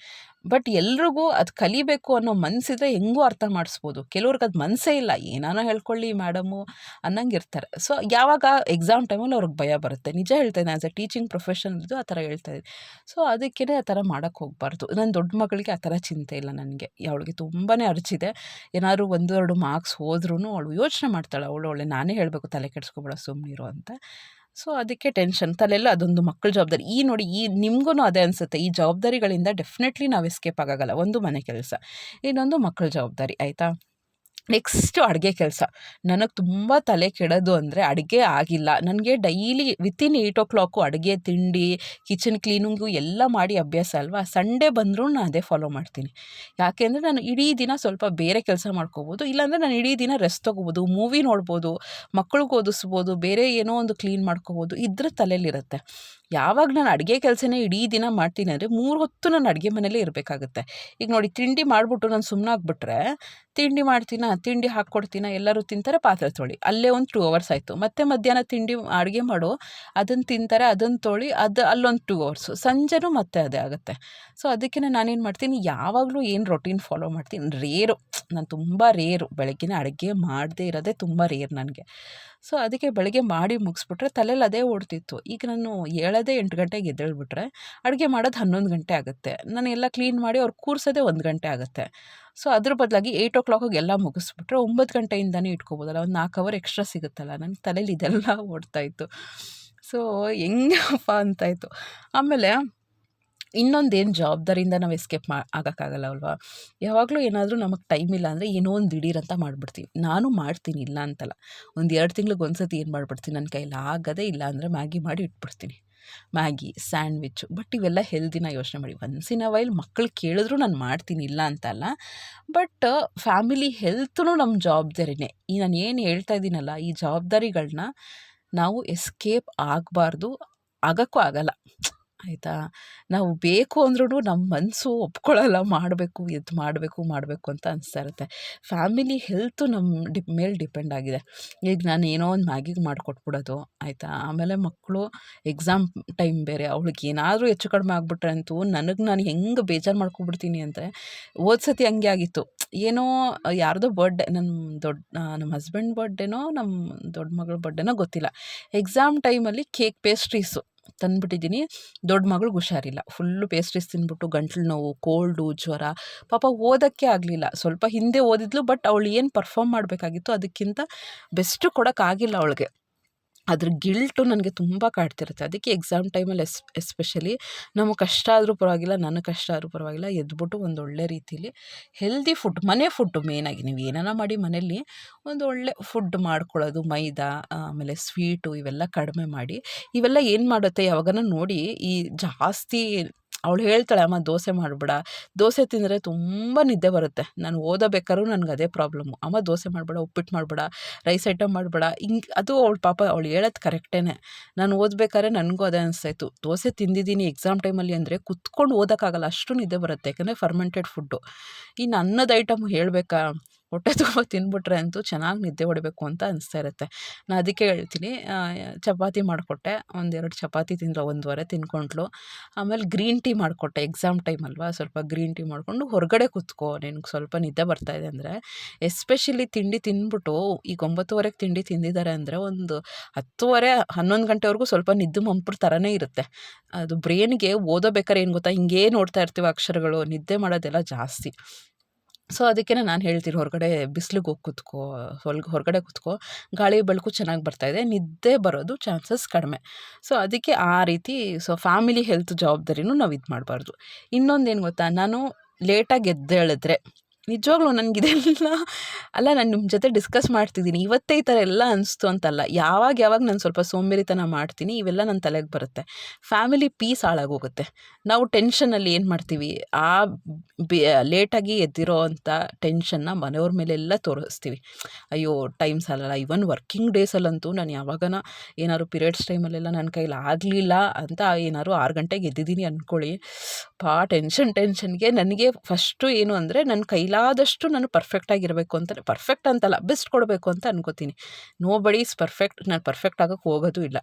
Speaker 1: ಬಟ್ ಎಲ್ರಿಗೂ ಅದು ಕಲಿಬೇಕು ಅನ್ನೋ ಮನಸ್ಸಿದ್ರೆ ಹೆಂಗೂ ಅರ್ಥ ಮಾಡಿಸ್ಬೋದು. ಕೆಲವ್ರಿಗೆ ಅದು ಮನಸ್ಸೇ ಇಲ್ಲ, ಏನಾನ ಹೇಳ್ಕೊಳ್ಳಿ ಮೇಡಮು ಅನ್ನಂಗೆ ಇರ್ತಾರೆ. ಸೊ ಯಾವಾಗ ಎಕ್ಸಾಮ್ ಟೈಮಲ್ಲಿ ಅವ್ರಿಗೆ ಭಯ ಬರುತ್ತೆ. ನಿಜ ಹೇಳ್ತಾ ಇದ್ದೀನಿ, ಆ್ಯಸ್ ಎ ಟೀಚಿಂಗ್ ಪ್ರೊಫೆಷನ್ ಆ ಥರ ಹೇಳ್ತಾ ಇದ್ದೀನಿ. ಸೊ ಅದಕ್ಕೇ ಆ ಥರ ಮಾಡೋಕ್ಕೆ ಹೋಗಬಾರ್ದು. ನನ್ನ ದೊಡ್ಡ ಮಗಳಿಗೆ ಆ ಥರ ಚಿಂತೆ ಇಲ್ಲ ನನಗೆ. ಅವಳಿಗೆ ತುಂಬಾ ಅರ್ಜಿದೆ. ಏನಾದ್ರು 1-2 ಮಾರ್ಕ್ಸ್ ಹೋದ್ರೂ ಅವಳು ಯೋಚನೆ ಮಾಡ್ತಾಳೆ, ಅವಳು ನಾನೇ ಹೇಳಬೇಕು ತಲೆ ಕೆಡಿಸ್ಕೊಬೇಡ ಸುಮ್ಮನಿರು ಅಂತ. ಸೊ ಅದಕ್ಕೆ ಟೆನ್ಷನ್ ತಲೆಲ್ಲ ಅದೊಂದು ಮಕ್ಕಳ ಜವಾಬ್ದಾರಿ. ನೋಡಿ ನಿಮಗೂ ಅದೇ ಅನಿಸುತ್ತೆ, ಈ ಜವಾಬ್ದಾರಿಗಳಿಂದ ಡೆಫಿನೆಟ್ಲಿ ನಾವು ಎಸ್ಕೇಪ್ ಆಗೋಲ್ಲ. ಒಂದು ಮನೆ ಕೆಲಸ, ಇನ್ನೊಂದು ಮಕ್ಕಳ ಜವಾಬ್ದಾರಿ, ಆಯಿತಾ. ನೆಕ್ಸ್ಟು ಅಡುಗೆ ಕೆಲಸ. ನನಗೆ ತುಂಬ ತಲೆ ಕೆಡೋದು ಅಂದರೆ ಅಡುಗೆ ಆಗಿಲ್ಲ ನನಗೆ. ಡೈಲಿ ವಿತಿನ್ 8 o'clock ಅಡುಗೆ, ತಿಂಡಿ, ಕಿಚನ್ ಕ್ಲೀನಿಂಗು ಎಲ್ಲ ಮಾಡಿ ಅಭ್ಯಾಸ ಅಲ್ವಾ. ಸಂಡೇ ಬಂದರೂ ನಾನು ಅದೇ ಫಾಲೋ ಮಾಡ್ತೀನಿ. ಯಾಕೆಂದರೆ ನಾನು ಇಡೀ ದಿನ ಸ್ವಲ್ಪ ಬೇರೆ ಕೆಲಸ ಮಾಡ್ಕೋಬೋದು, ಇಲ್ಲಾಂದರೆ ನಾನು ಇಡೀ ದಿನ ರೆಸ್ಟ್ ತೊಗೋಬೋದು, ಮೂವಿ ನೋಡ್ಬೋದು, ಮಕ್ಳಿಗೆ ಓದಿಸ್ಬೋದು, ಬೇರೆ ಏನೋ ಒಂದು ಕ್ಲೀನ್ ಮಾಡ್ಕೋಬೋದು, ಇದ್ರ ತಲೆಯಲ್ಲಿರುತ್ತೆ. ಯಾವಾಗ ನಾನು ಅಡುಗೆ ಕೆಲಸನೇ ಇಡೀ ದಿನ ಮಾಡ್ತೀನಿ ಅಂದರೆ 3 ಹೊತ್ತು ನಾನು ಅಡುಗೆ ಮನೇಲೇ ಇರಬೇಕಾಗುತ್ತೆ. ಈಗ ನೋಡಿ, ತಿಂಡಿ ಮಾಡಿಬಿಟ್ಟು ನಾನು ಸುಮ್ಮನಾಗ್ಬಿಟ್ರೆ, ತಿಂಡಿ ಮಾಡ್ತೀನಾ, ತಿಂಡಿ ಹಾಕ್ಕೊಡ್ತೀನಾ, ಎಲ್ಲರೂ ತಿಂತಾರೆ, ಪಾತ್ರೆ ತೊಳಿ, ಅಲ್ಲೇ ಒಂದು 2 hours ಆಯಿತು. ಮತ್ತೆ ಮಧ್ಯಾಹ್ನ ತಿಂಡಿ ಅಡುಗೆ ಮಾಡು, ಅದನ್ನು ತಿಂತಾರೆ, ಅದನ್ನು ತೊಳಿ, ಅಲ್ಲೊಂದು 2 hours, ಸಂಜೆನೂ ಮತ್ತೆ ಅದೇ ಆಗುತ್ತೆ. ಸೊ ಅದಕ್ಕೆ ನಾನೇನು ಮಾಡ್ತೀನಿ, ಯಾವಾಗಲೂ ಏನು ರೊಟೀನ್ ಫಾಲೋ ಮಾಡ್ತೀನಿ. ನಾನು ತುಂಬ ರೇರು ಬೆಳಗ್ಗೆನೇ ಅಡುಗೆ ಮಾಡದೇ ಇರೋದೇ ತುಂಬ ರೇರ್ ನನಗೆ. ಸೊ ಅದಕ್ಕೆ ಬೆಳಗ್ಗೆ ಮಾಡಿ ಮುಗಿಸ್ಬಿಟ್ರೆ ತಲೆಯಲ್ಲಿ ಅದೇ ಓಡ್ತಿತ್ತು. ಈಗ ನಾನು ಹೇಳೋದೇ 8 ಗಂಟೆಗೆ ಎದ್ದೇಳ್ಬಿಟ್ರೆ ಅಡುಗೆ ಮಾಡೋದು 11 ಗಂಟೆ ಆಗುತ್ತೆ. ನಾನು ಎಲ್ಲ ಕ್ಲೀನ್ ಮಾಡಿ ಅವ್ರು ಕೂರಿಸೋದೇ 1 ಗಂಟೆ ಆಗುತ್ತೆ. ಸೊ ಅದ್ರ ಬದಲಾಗಿ 8 o'clock ಎಲ್ಲ ಮುಗಿಸ್ಬಿಟ್ರೆ 9 ಗಂಟೆಯಿಂದನೇ ಇಟ್ಕೋಬೋದಲ್ಲ, ಒಂದು 4 hour ಎಕ್ಸ್ಟ್ರಾ ಸಿಗುತ್ತಲ್ಲ. ನನ್ನ ತಲೆಯಲ್ಲಿ ಇದೆಲ್ಲ ಓಡ್ತಾಯಿತ್ತು. ಸೊ ಹೆಂಗಪ್ಪ ಅಂತಾಯಿತು. ಆಮೇಲೆ ಇನ್ನೊಂದೇನು ಜವಾಬ್ದಾರಿಯಿಂದ ನಾವು ಎಸ್ಕೇಪ್ ಆಗೋಕ್ಕಾಗಲ್ಲ ಅಲ್ವಾ. ಯಾವಾಗಲೂ ಏನಾದರೂ ನಮಗೆ ಟೈಮ್ ಇಲ್ಲ ಅಂದರೆ ಏನೋ ಒಂದು ದಿಢೀರಂತ ಮಾಡಿಬಿಡ್ತೀವಿ. ನಾನು ಮಾಡ್ತೀನಿ, ಇಲ್ಲ ಅಂತಲ್ಲ. ಒಂದು 2 ತಿಂಗ್ಳಿಗೆ ಒಂದ್ಸತಿ ಏನು ಮಾಡಿಬಿಡ್ತೀನಿ, ನನ್ನ ಕೈಯಲ್ಲಿ ಆಗೋದೇ ಇಲ್ಲ ಅಂದರೆ ಮ್ಯಾಗಿ ಮಾಡಿ ಇಟ್ಬಿಡ್ತೀನಿ. Maggi, sandwich. ಬಟ್ ಇವೆಲ್ಲ ಹೆಲ್ದಿನ ಯೋಚನೆ ಮಾಡಿ. ಒನ್ಸ್ ಇನ್ ಅ ವೈಲ್ ಮಕ್ಕಳು ಕೇಳಿದ್ರು ನಾನು ಮಾಡ್ತೀನಿ, ಇಲ್ಲ ಅಂತಲ್ಲ. ಬಟ್ ಫ್ಯಾಮಿಲಿ ಹೆಲ್ತೂ ನಮ್ಮ ಜವಾಬ್ದಾರಿನೇ. ನಾನು ಏನು ಹೇಳ್ತಾ ಇದ್ದೀನಲ್ಲ, ಈ ಜವಾಬ್ದಾರಿಗಳನ್ನ ನಾವು ಎಸ್ಕೇಪ್ ಆಗಬಾರ್ದು, ಆಗೋಕ್ಕೂ ಆಗಲ್ಲ, ಆಯಿತಾ. ನಾವು ಬೇಕು ಅಂದ್ರೂ ನಮ್ಮ ಮನಸ್ಸು ಒಪ್ಕೊಳ್ಳಲ್ಲ, ಮಾಡಬೇಕು ಅಂತ ಅನಿಸ್ತಾ ಇರುತ್ತೆ. ಫ್ಯಾಮಿಲಿ ಹೆಲ್ತು ನಮ್ಮ ಮೇಲೆ ಡಿಪೆಂಡ್ ಆಗಿದೆ. ಈಗ ನಾನು ಏನೋ ಒಂದು ಮ್ಯಾಗಿಗೆ ಮಾಡಿಕೊಟ್ಬಿಡೋದು, ಆಯಿತಾ. ಆಮೇಲೆ ಮಕ್ಕಳು ಎಕ್ಸಾಮ್ ಟೈಮ್ ಬೇರೆ, ಅವಳಿಗೆ ಏನಾದರೂ ಹೆಚ್ಚು ಕಡಿಮೆ ಆಗಿಬಿಟ್ರೆ ಅಂತೂ ನಾನು ಹೆಂಗೆ ಬೇಜಾರು ಮಾಡ್ಕೊಬಿಡ್ತೀನಿ ಅಂದರೆ, ಸತಿ ಹಂಗೆ ಆಗಿತ್ತು. ಏನೋ ಯಾರ್ದೋ ಬರ್ಡೇ, ನಮ್ಮ ಹಸ್ಬೆಂಡ್ ಬರ್ಡೇನೋ ನಮ್ಮ ದೊಡ್ಡ ಮಗಳ ಬರ್ಡೇನೋ ಗೊತ್ತಿಲ್ಲ. ಎಕ್ಸಾಮ್ ಟೈಮಲ್ಲಿ ಕೇಕ್, ಪೇಸ್ಟ್ರೀಸು ತಂದುಬಿಟ್ಟಿದ್ದೀನಿ. ದೊಡ್ಡ ಮಗಳಿಗೆ ಹುಷಾರಿಲ್ಲ, ಫುಲ್ಲು ಪೇಸ್ಟ್ರೀಸ್ ತಿಂದ್ಬಿಟ್ಟು ಗಂಟ್ಲು ನೋವು, ಕೋಲ್ಡು, ಜ್ವರ. ಪಾಪ ಓದೋಕ್ಕೆ ಆಗಲಿಲ್ಲ. ಸ್ವಲ್ಪ ಹಿಂದೆ ಓದಿದ್ಲು, ಬಟ್ ಅವಳು ಏನು ಪರ್ಫಾರ್ಮ್ ಮಾಡಬೇಕಾಗಿತ್ತು ಅದಕ್ಕಿಂತ ಬೆಸ್ಟು ಕೊಡೋಕ್ಕಾಗಿಲ್ಲ ಅವಳಿಗೆ. ಅದ್ರ ಗಿಲ್ಟು ನನಗೆ ತುಂಬ ಕಾಡ್ತಿರುತ್ತೆ. ಅದಕ್ಕೆ ಎಕ್ಸಾಮ್ ಟೈಮಲ್ಲಿ ಎಸ್ಪೆಷಲಿ ನಮಗೆ ಕಷ್ಟ ಆದರೂ ಪರವಾಗಿಲ್ಲ, ನನಗೆ ಕಷ್ಟ ಆದರೂ ಪರವಾಗಿಲ್ಲ, ಎದ್ಬಿಟ್ಟು ಒಂದು ಒಳ್ಳೆ ರೀತಿಲಿ ಹೆಲ್ದಿ ಫುಡ್, ಮನೆ ಫುಡ್ಡು ಮೇಯ್ನಾಗಿ, ನೀವು ಏನಾನ ಮಾಡಿ ಮನೇಲಿ ಒಂದು ಒಳ್ಳೆ ಫುಡ್ ಮಾಡ್ಕೊಳ್ಳೋದು. ಮೈದಾ, ಆಮೇಲೆ ಸ್ವೀಟು ಇವೆಲ್ಲ ಕಡಿಮೆ ಮಾಡಿ. ಇವೆಲ್ಲ ಏನು ಮಾಡುತ್ತೆ, ಯಾವಾಗನ ನೋಡಿ ಈ ಜಾಸ್ತಿ ಅವಳು ಹೇಳ್ತಾಳೆ, ಅಮ್ಮ ದೋಸೆ ಮಾಡಬೇಡ, ದೋಸೆ ತಿಂದರೆ ತುಂಬ ನಿದ್ದೆ ಬರುತ್ತೆ. ನಾನು ಓದಬೇಕಾದ್ರೂ ನನಗೆ ಅದೇ ಪ್ರಾಬ್ಲಮ್ಮು. ಅಮ್ಮ ದೋಸೆ ಮಾಡಬೇಡ, ಉಪ್ಪಿಟ್ಟು ಮಾಡಬೇಡ, ರೈಸ್ ಐಟಮ್ ಮಾಡಬೇಡ, ಹಿಂಗೆ. ಅದು ಅವಳು ಹೇಳೋದು ಕರೆಕ್ಟೇ. ನಾನು ಓದಬೇಕಾದ್ರೆ ನನಗೂ ಅದೇ ಅನಿಸ್ತಾಯಿತ್ತು. ದೋಸೆ ತಿಂದಿದ್ದೀನಿ ಎಕ್ಸಾಮ್ ಟೈಮಲ್ಲಿ ಅಂದರೆ ಕುತ್ಕೊಂಡು ಓದೋಕ್ಕಾಗಲ್ಲ, ಅಷ್ಟು ನಿದ್ದೆ ಬರುತ್ತೆ. ಯಾಕಂದರೆ ಫರ್ಮೆಂಟೆಡ್ ಫುಡ್ಡು. ಇನ್ನು ಅನ್ನದ ಐಟಮ್ ಹೇಳಬೇಕಾ, ಹೊಟ್ಟೆ ತುಂಬ ತಿಂದ್ಬಿಟ್ರೆ ಅಂತೂ ಚೆನ್ನಾಗಿ ನಿದ್ದೆ ಹೊಡಿಬೇಕು ಅಂತ ಅನಿಸ್ತಾ ಇರುತ್ತೆ. ನಾನು ಅದಕ್ಕೆ ಹೇಳ್ತೀನಿ, ಚಪಾತಿ ಮಾಡಿಕೊಟ್ಟೆ, 1-2 ಚಪಾತಿ ತಿಂದರೆ 1 ವಾರ ತಿನ್ಕೊಂಡ್ಳು. ಆಮೇಲೆ ಗ್ರೀನ್ ಟೀ ಮಾಡಿಕೊಟ್ಟೆ, ಎಕ್ಸಾಮ್ ಟೈಮ್ ಅಲ್ವಾ, ಸ್ವಲ್ಪ ಗ್ರೀನ್ ಟೀ ಮಾಡಿಕೊಂಡು ಹೊರಗಡೆ ಕೂತ್ಕೋ, ನಿನಗೆ ಸ್ವಲ್ಪ ನಿದ್ದೆ ಬರ್ತಾಯಿದೆ ಅಂದರೆ. ಎಸ್ಪೆಷಲಿ ತಿಂಡಿ ತಿಂದ್ಬಿಟ್ಟು ಈಗ 9:30ಗೆ ತಿಂಡಿ ತಿಂದಿದ್ದಾರೆ ಅಂದರೆ ಒಂದು 10:30, 11 ಗಂಟೆವರೆಗೂ ಸ್ವಲ್ಪ ನಿದ್ದೆ ಮಂಪ್ರ ಥರನೇ ಇರುತ್ತೆ. ಅದು ಬ್ರೈನ್ಗೆ ಓದೋಬೇಕಾದ್ರೆ ಏನು ಗೊತ್ತಾ, ಹಿಂಗೇ ನೋಡ್ತಾ ಇರ್ತೀವಿ ಅಕ್ಷರಗಳು, ನಿದ್ದೆ ಮಾಡೋದೆಲ್ಲ ಜಾಸ್ತಿ. ಸೊ ಅದಕ್ಕೆ ನಾನು ಹೇಳ್ತೀನಿ, ಹೊರಗಡೆ ಬಿಸಿಲಿಗೆ ಹೋಗಿ ಕೂತ್ಕೋ, ಹೊರಗಡೆ ಕೂತ್ಕೋ, ಗಾಳಿ ಬೆಳಕು ಚೆನ್ನಾಗಿ ಬರ್ತಾಯಿದೆ, ನಿದ್ದೆ ಬರೋದು ಚಾನ್ಸಸ್ ಕಡಿಮೆ. ಸೊ ಅದಕ್ಕೆ ಆ ರೀತಿ. ಸೊ ಫ್ಯಾಮಿಲಿ ಹೆಲ್ತ್ ಜವಾಬ್ದಾರಿನೂ ನಾವು ಇದು ಮಾಡಬಾರ್ದು. ಇನ್ನೊಂದೇನು ಗೊತ್ತಾ, ನಾನು ಲೇಟಾಗಿ ಎದ್ದೇಳಿದ್ರೆ ನಿಜವಾಗ್ಲೂ ನನಗಿದೆಲ್ಲ ಅಲ್ಲ, ನಾನು ನಿಮ್ಮ ಜೊತೆ ಡಿಸ್ಕಸ್ ಮಾಡ್ತಿದ್ದೀನಿ ಇವತ್ತೇ ಈ ಥರ ಎಲ್ಲ ಅನಿಸ್ತು ಅಂತಲ್ಲ. ಯಾವಾಗ ನಾನು ಸ್ವಲ್ಪ ಸೋಂಬೇರಿತನ ಮಾಡ್ತೀನಿ, ಇವೆಲ್ಲ ನನ್ನ ತಲೆಗೆ ಬರುತ್ತೆ. ಫ್ಯಾಮಿಲಿ ಪೀಸ್ ಹಾಳಾಗೋಗುತ್ತೆ. ನಾವು ಟೆನ್ಷನಲ್ಲಿ ಏನು ಮಾಡ್ತೀವಿ, ಆ ಲೇಟಾಗಿ ಎದ್ದಿರೋ ಅಂಥ ಟೆನ್ಷನ್ನ ಮನೆಯವ್ರ ಮೇಲೆಲ್ಲ ತೋರಿಸ್ತೀವಿ. ಅಯ್ಯೋ ಟೈಮ್ ಸಾಲಲ್ಲ. ಇವನ್ ವರ್ಕಿಂಗ್ ಡೇಸಲ್ಲಂತೂ ನಾನು ಯಾವಾಗನ ಏನಾದ್ರು ಪೀರಿಯಡ್ಸ್ ಟೈಮಲ್ಲೆಲ್ಲ ನನ್ನ ಕೈಲಿ ಆಗಲಿಲ್ಲ ಅಂತ ಏನಾದ್ರು 6 ಗಂಟೆಗೆ ಎದ್ದಿದ್ದೀನಿ ಅಂದ್ಕೊಳ್ಳಿ, ಟೆನ್ಷನ್ಗೆ ನನಗೆ ಫಸ್ಟು ಏನು ಅಂದರೆ ನನ್ನ ಕೈಲಾಗ ಕೈಲಾದಷ್ಟು ನಾನು ಪರ್ಫೆಕ್ಟಾಗಿರಬೇಕು ಅಂತ, ಪರ್ಫೆಕ್ಟ್ ಅಂತಲ್ಲ, ಬೆಸ್ಟ್ ಕೊಡಬೇಕು ಅಂತ ಅನ್ಕೋತೀನಿ. ನೋ ಬಡಿ ಈಸ್ ಪರ್ಫೆಕ್ಟ್. ನಾನು ಪರ್ಫೆಕ್ಟ್ ಆಗೋಕ್ಕೆ ಹೋಗೋದು ಇಲ್ಲ.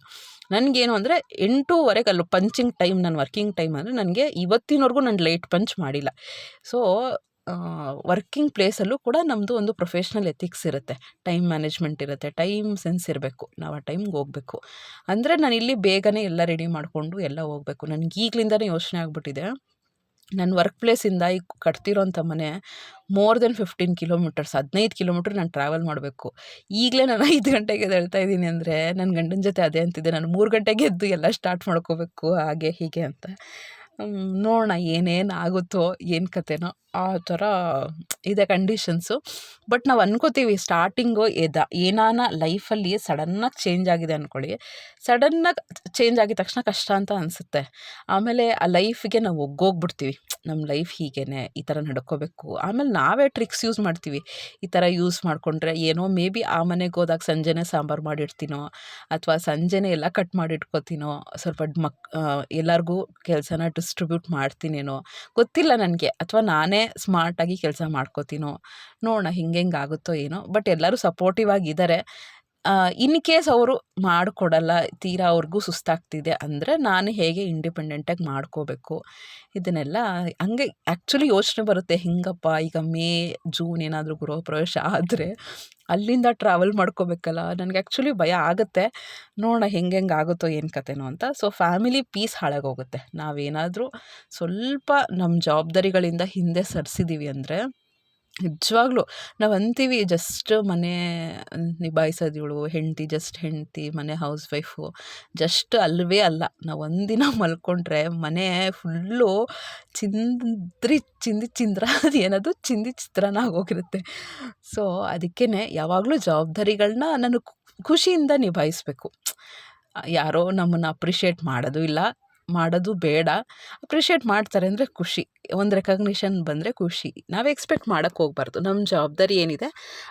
Speaker 1: ನನಗೇನು ಅಂದರೆ 8:30 ಅಲ್ಲಿ ಪಂಚಿಂಗ್ ಟೈಮ್, ನನ್ನ ವರ್ಕಿಂಗ್ ಟೈಮ್ ಅಂದರೆ ನನಗೆ ಇವತ್ತಿನವರೆಗೂ ನಾನು ಲೇಟ್ ಪಂಚ್ ಮಾಡಿಲ್ಲ. ಸೊ ವರ್ಕಿಂಗ್ ಪ್ಲೇಸಲ್ಲೂ ಕೂಡ ನಮ್ಮದು ಒಂದು ಪ್ರೊಫೆಷ್ನಲ್ ಎಥಿಕ್ಸ್ ಇರುತ್ತೆ, ಟೈಮ್ ಮ್ಯಾನೇಜ್ಮೆಂಟ್ ಇರುತ್ತೆ, ಟೈಮ್ ಸೆನ್ಸ್ ಇರಬೇಕು. ನಾವು ಆ ಟೈಮ್ಗೆ ಹೋಗಬೇಕು. ಅಂದರೆ ನಾನು ಇಲ್ಲಿ ಬೇಗನೆ ಎಲ್ಲ ರೆಡಿ ಮಾಡಿಕೊಂಡು ಎಲ್ಲ ಹೋಗಬೇಕು. ನನಗೆ ಈಗಲಿಂದನೇ ಯೋಚನೆ ಆಗಿಬಿಟ್ಟಿದೆ, ನನ್ನ ವರ್ಕ್ ಪ್ಲೇಸಿಂದ ಈಗ ಕಟ್ತಿರೋಂಥ ಮನೆ ಮೋರ್ ದೆನ್ 15 ಕಿಲೋಮೀಟರ್ಸ್, 15 ಕಿಲೋಮೀಟ್ರ್ ನಾನು ಟ್ರಾವೆಲ್ ಮಾಡಬೇಕು. ಈಗಲೇ ನಾನು 5 ಗಂಟೆಗೆ ಎದ್ದೇಳ್ತಾ ಇದ್ದೀನಿ ಅಂದರೆ ನನ್ನ ಗಂಡನ ಜೊತೆ ಅದೇ ಅಂತಿದ್ದೆ, ನಾನು 3 ಗಂಟೆಗೆ ಎದ್ದು ಎಲ್ಲ ಸ್ಟಾರ್ಟ್ ಮಾಡ್ಕೋಬೇಕು ಹಾಗೆ ಹೀಗೆ ಅಂತ. ನೋಡೋಣ ಏನೇನು ಆಗುತ್ತೋ ಏನು ಕತೆನೋ, ಆ ಥರ ಇದೆ ಕಂಡೀಷನ್ಸು. ಬಟ್ ನಾವು ಅನ್ಕೋತೀವಿ ಸ್ಟಾರ್ಟಿಂಗು ಏನಾನ ಲೈಫಲ್ಲಿ ಸಡನ್ನಾಗಿ ಚೇಂಜ್ ಆಗಿದೆ ಅಂದ್ಕೊಳ್ಳಿ, ಸಡನ್ನಾಗಿ ಚೇಂಜ್ ಆಗಿದ ತಕ್ಷಣ ಕಷ್ಟ ಅಂತ ಅನಿಸುತ್ತೆ. ಆಮೇಲೆ ಆ ಲೈಫಿಗೆ ನಾವು ಒಗ್ಗೋಗ್ಬಿಡ್ತೀವಿ, ನಮ್ಮ ಲೈಫ್ ಹೀಗೇ, ಈ ಥರ ನಡ್ಕೋಬೇಕು. ಆಮೇಲೆ ನಾವೇ ಟ್ರಿಕ್ಸ್ ಯೂಸ್ ಮಾಡ್ತೀವಿ. ಈ ಥರ ಯೂಸ್ ಮಾಡಿಕೊಂಡ್ರೆ ಏನೋ ಮೇ ಬಿ ಆ ಮನೆಗೆ ಹೋದಾಗ ಸಂಜೆನೇ ಸಾಂಬಾರು ಮಾಡಿಡ್ತೀನೋ, ಅಥವಾ ಸಂಜೆನೇ ಎಲ್ಲ ಕಟ್ ಮಾಡಿಟ್ಕೋತೀನೋ, ಸ್ವಲ್ಪ ಎಲ್ಲರಿಗೂ ಕೆಲಸನ ಡಿಸ್ಟ್ರಿಬ್ಯೂಟ್ ಮಾಡ್ತೀನೇನೋ ಗೊತ್ತಿಲ್ಲ ನನಗೆ, ಅಥವಾ ನಾನೇ ಸ್ಮಾರ್ಟಾಗಿ ಕೆಲಸ ಮಾಡ್ಕೋತೀನೋ, ನೋಡೋಣ ಹಿಂಗೆ ಆಗುತ್ತೋ ಏನೋ. ಬಟ್ ಎಲ್ಲರೂ ಸಪೋರ್ಟಿವ್ ಆಗಿದ್ದಾರೆ. ಇನ್ ಕೇಸ್ ಅವರು ಮಾಡಿಕೊಡಲ್ಲ, ತೀರಾ ಅವ್ರಿಗೂ ಸುಸ್ತಾಗ್ತಿದೆ ಅಂದರೆ ನಾನು ಹೇಗೆ ಇಂಡಿಪೆಂಡೆಂಟಾಗಿ ಮಾಡ್ಕೋಬೇಕು, ಇದನ್ನೆಲ್ಲ ಹಂಗೆ ಆ್ಯಕ್ಚುಲಿ ಯೋಚನೆ ಬರುತ್ತೆ. ಹಿಂಗಪ್ಪ ಈಗ ಮೇ ಜೂನ್ ಏನಾದರೂ ಗೃಹ ಪ್ರವೇಶ ಆದರೆ ಅಲ್ಲಿಂದ ಟ್ರಾವೆಲ್ ಮಾಡ್ಕೋಬೇಕಲ್ಲ, ನನಗೆ ಆ್ಯಕ್ಚುಲಿ ಭಯ ಆಗುತ್ತೆ. ನೋಡೋಣ ಹೆಂಗೆ ಆಗುತ್ತೋ ಏನು ಕತೆನೋ ಅಂತ. ಸೊ ಫ್ಯಾಮಿಲಿ ಪೀಸ್ ಹಾಳಾಗೋಗುತ್ತೆ ನಾವೇನಾದರೂ ಸ್ವಲ್ಪ ನಮ್ಮ ಜವಾಬ್ದಾರಿಗಳಿಂದ ಹಿಂದೆ ಸರಿಸಿದ್ದೀವಿ ಅಂದರೆ. ನಿಜವಾಗ್ಲೂ ನಾವು ಅಂತೀವಿ ಜಸ್ಟ್ ಮನೆ ನಿಭಾಯಿಸೋದಿವಳು ಹೆಂಡತಿ, ಜಸ್ಟ್ ಹೆಂಡತಿ, ಮನೆ ಹೌಸ್ ವೈಫು, ಜಸ್ಟ್ ಅಲ್ಲವೇ ಅಲ್ಲ. ನಾವು ಒಂದಿನ ಮಲ್ಕೊಂಡ್ರೆ ಮನೆ ಫುಲ್ಲು ಚಿಂದ್ರ ಅದು ಏನದು ಚಿಂದಿ ಚಿತ್ರಾನ್ನ ಆಗೋಗಿರುತ್ತೆ. ಸೊ ಅದಕ್ಕೇ ಯಾವಾಗಲೂ ಜವಾಬ್ದಾರಿಗಳನ್ನ ನಾನು ಖುಷಿಯಿಂದ ನಿಭಾಯಿಸಬೇಕು. ಯಾರೋ ನಮ್ಮನ್ನು ಅಪ್ರಿಷಿಯೇಟ್ ಮಾಡೋದು ಇಲ್ಲ, ಮಾಡೋದು ಬೇಡ. ಅಪ್ರಿಷಿಯೇಟ್ ಮಾಡ್ತಾರೆ ಅಂದರೆ ಖುಷಿ, ಒಂದು ರೆಕಗ್ನಿಷನ್ ಬಂದರೆ ಖುಷಿ. ನಾವು ಎಕ್ಸ್ಪೆಕ್ಟ್ ಮಾಡೋಕ್ಕೆ ಹೋಗ್ಬಾರ್ದು. ನಮ್ಮ ಜವಾಬ್ದಾರಿ ಏನಿದೆ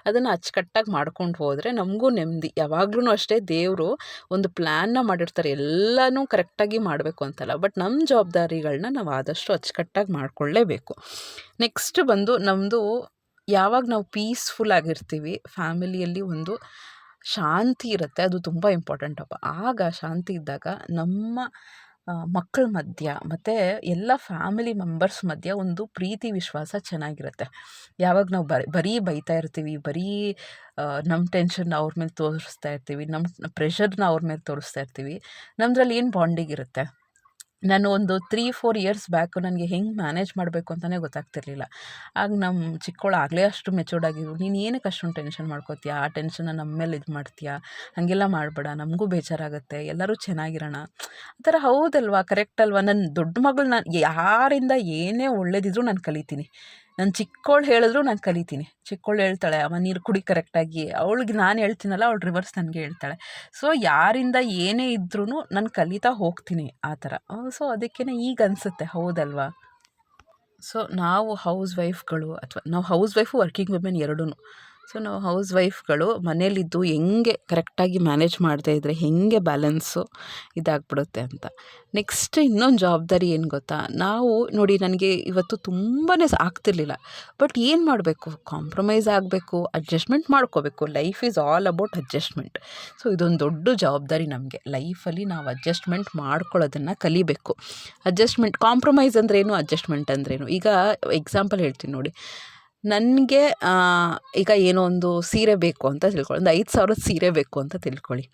Speaker 1: ಅದನ್ನು ಅಚ್ಚುಕಟ್ಟಾಗಿ ಮಾಡ್ಕೊಂಡು ಹೋದರೆ ನಮಗೂ ನೆಮ್ಮದಿ. ಯಾವಾಗ್ಲೂ ಅಷ್ಟೇ ದೇವರು ಒಂದು ಪ್ಲ್ಯಾನ್ನ ಮಾಡಿರ್ತಾರೆ, ಎಲ್ಲನೂ ಕರೆಕ್ಟಾಗಿ ಮಾಡಬೇಕು ಅಂತಲ್ಲ, ಬಟ್ ನಮ್ಮ ಜವಾಬ್ದಾರಿಗಳನ್ನ ನಾವು ಆದಷ್ಟು ಅಚ್ಚುಕಟ್ಟಾಗಿ ಮಾಡಿಕೊಳ್ಳೇಬೇಕು. ನೆಕ್ಸ್ಟ್ ಬಂದು ನಮ್ಮದು ಯಾವಾಗ ನಾವು ಪೀಸ್ಫುಲ್ ಆಗಿರ್ತೀವಿ, ಫ್ಯಾಮಿಲಿಯಲ್ಲಿ ಒಂದು ಶಾಂತಿ ಇರುತ್ತೆ, ಅದು ತುಂಬ ಇಂಪಾರ್ಟೆಂಟಪ್ಪ. ಆಗ ಶಾಂತಿ ಇದ್ದಾಗ ನಮ್ಮ ಮಕ್ಕಳ ಮಧ್ಯ ಮತ್ತು ಎಲ್ಲ ಫ್ಯಾಮಿಲಿ ಮೆಂಬರ್ಸ್ ಮಧ್ಯ ಒಂದು ಪ್ರೀತಿ ವಿಶ್ವಾಸ ಚೆನ್ನಾಗಿರುತ್ತೆ. ಯಾವಾಗ ನಾವು ಬರೀ ಬೈತಾ ಇರ್ತೀವಿ, ಬರೀ ನಮ್ಮ ಟೆನ್ಷನ್ನ ಅವ್ರ ಮೇಲೆ ತೋರಿಸ್ತಾ ಇರ್ತೀವಿ, ನಮ್ಮ ಪ್ರೆಷರ್ನ ಅವ್ರ ಮೇಲೆ ತೋರಿಸ್ತಾ ಇರ್ತೀವಿ, ನಮ್ಮದ್ರಲ್ಲಿ ಏನು ಬಾಂಡಿಂಗ್ ಇರುತ್ತೆ. ನಾನು ಒಂದು 3-4 ಇಯರ್ಸ್ ಬ್ಯಾಕು ನನಗೆ ಹೆಂಗೆ ಮ್ಯಾನೇಜ್ ಮಾಡಬೇಕು ಅಂತಲೇ ಗೊತ್ತಾಗ್ತಿರ್ಲಿಲ್ಲ. ಆಗ ನಮ್ಮ ಚಿಕ್ಕವಳು ಆಗಲೇ ಅಷ್ಟು ಮೆಚೂರ್ಡ್ ಆಗಿದ್ರು. ನೀನು ಏನಕ್ಕೆ ಅಷ್ಟೊಂದು ಟೆನ್ಷನ್ ಮಾಡ್ಕೋತೀಯ, ಆ ಟೆನ್ಷನ್ನ ನಮ್ಮ ಮೇಲೆ ಇದು ಮಾಡ್ತೀಯಾ, ಹಾಗೆಲ್ಲ ಮಾಡಬೇಡ, ನಮಗೂ ಬೇಜಾರಾಗುತ್ತೆ, ಎಲ್ಲರೂ ಚೆನ್ನಾಗಿರೋಣ ಆ ಥರ. ಹೌದಲ್ವಾ, ಕರೆಕ್ಟ್ ಅಲ್ವಾ. ನನ್ನ ದೊಡ್ಡ ಮಗಳು ನಾನು ಯಾರಿಂದ ಏನೇ ಒಳ್ಳೇದಿದ್ರು ನಾನು ಕಲಿತೀನಿ. ನನ್ನ ಚಿಕ್ಕವಳು ಹೇಳಿದ್ರು ನಾನು ಕಲಿತೀನಿ. ಚಿಕ್ಕವಳು ಹೇಳ್ತಾಳೆ ಅಮ್ಮ ನೀರು ಕುಡಿ ಕರೆಕ್ಟಾಗಿ, ಅವಳಿಗೆ ನಾನು ಹೇಳ್ತೀನಲ್ಲ ಅವಳು ರಿವರ್ಸ್ ನನಗೆ ಹೇಳ್ತಾಳೆ. ಸೊ ಯಾರಿಂದ ಏನೇ ಇದ್ರೂ ನಾನು ಕಲಿತಾ ಹೋಗ್ತೀನಿ ಆ ಥರ. ಸೊ ಅದಕ್ಕೇ ಈಗ ಅನಿಸುತ್ತೆ, ಹೌದಲ್ವಾ. ಸೊ ನಾವು ಹೌಸ್ ವೈಫ್ಗಳು, ಅಥವಾ ನಾವು ಹೌಸ್ ವೈಫು ವರ್ಕಿಂಗ್ ವುಮೆನ್ ಎರಡೂ. ಸೊ ನಾವು ಹೌಸ್ ವೈಫ್ಗಳು ಮನೇಲಿದ್ದು ಹೆಂಗೆ ಕರೆಕ್ಟಾಗಿ ಮ್ಯಾನೇಜ್ ಮಾಡದೇ ಇದ್ದರೆ ಹೆಂಗೆ ಬ್ಯಾಲೆನ್ಸು ಇದಾಗ್ಬಿಡುತ್ತೆ ಅಂತ. ನೆಕ್ಸ್ಟ್ ಇನ್ನೊಂದು ಜವಾಬ್ದಾರಿ ಏನು ಗೊತ್ತಾ, ನಾವು ನೋಡಿ ನನಗೆ ಇವತ್ತು ತುಂಬಾ ಆಗ್ತಿರ್ಲಿಲ್ಲ, ಬಟ್ ಏನು ಮಾಡಬೇಕು, ಕಾಂಪ್ರಮೈಸ್ ಆಗಬೇಕು, ಅಡ್ಜಸ್ಟ್ಮೆಂಟ್ ಮಾಡ್ಕೋಬೇಕು. Life is all about adjustment. So ಇದೊಂದು ದೊಡ್ಡ ಜವಾಬ್ದಾರಿ ನಮಗೆ. ಲೈಫಲ್ಲಿ ನಾವು ಅಡ್ಜಸ್ಟ್ಮೆಂಟ್ ಮಾಡ್ಕೊಳ್ಳೋದನ್ನು ಕಲಿಬೇಕು. ಅಡ್ಜಸ್ಟ್ಮೆಂಟ್, ಕಾಂಪ್ರಮೈಸ್ ಅಂದ್ರೇನು, ಅಡ್ಜಸ್ಟ್ಮೆಂಟ್ ಅಂದ್ರೇನು. ಈಗ ಎಕ್ಸಾಂಪಲ್ ಹೇಳ್ತೀನಿ ನೋಡಿ. ನನಗೆ ಈಗ ಏನೋ ಒಂದು ಸೀರೆ ಬೇಕು ಅಂತ ತಿಳ್ಕೊಳ್ಳಿ, ಒಂದು 5,000 ಸೀರೆ ಬೇಕು ಅಂತ ತಿಳ್ಕೊಳ್ಳಿ.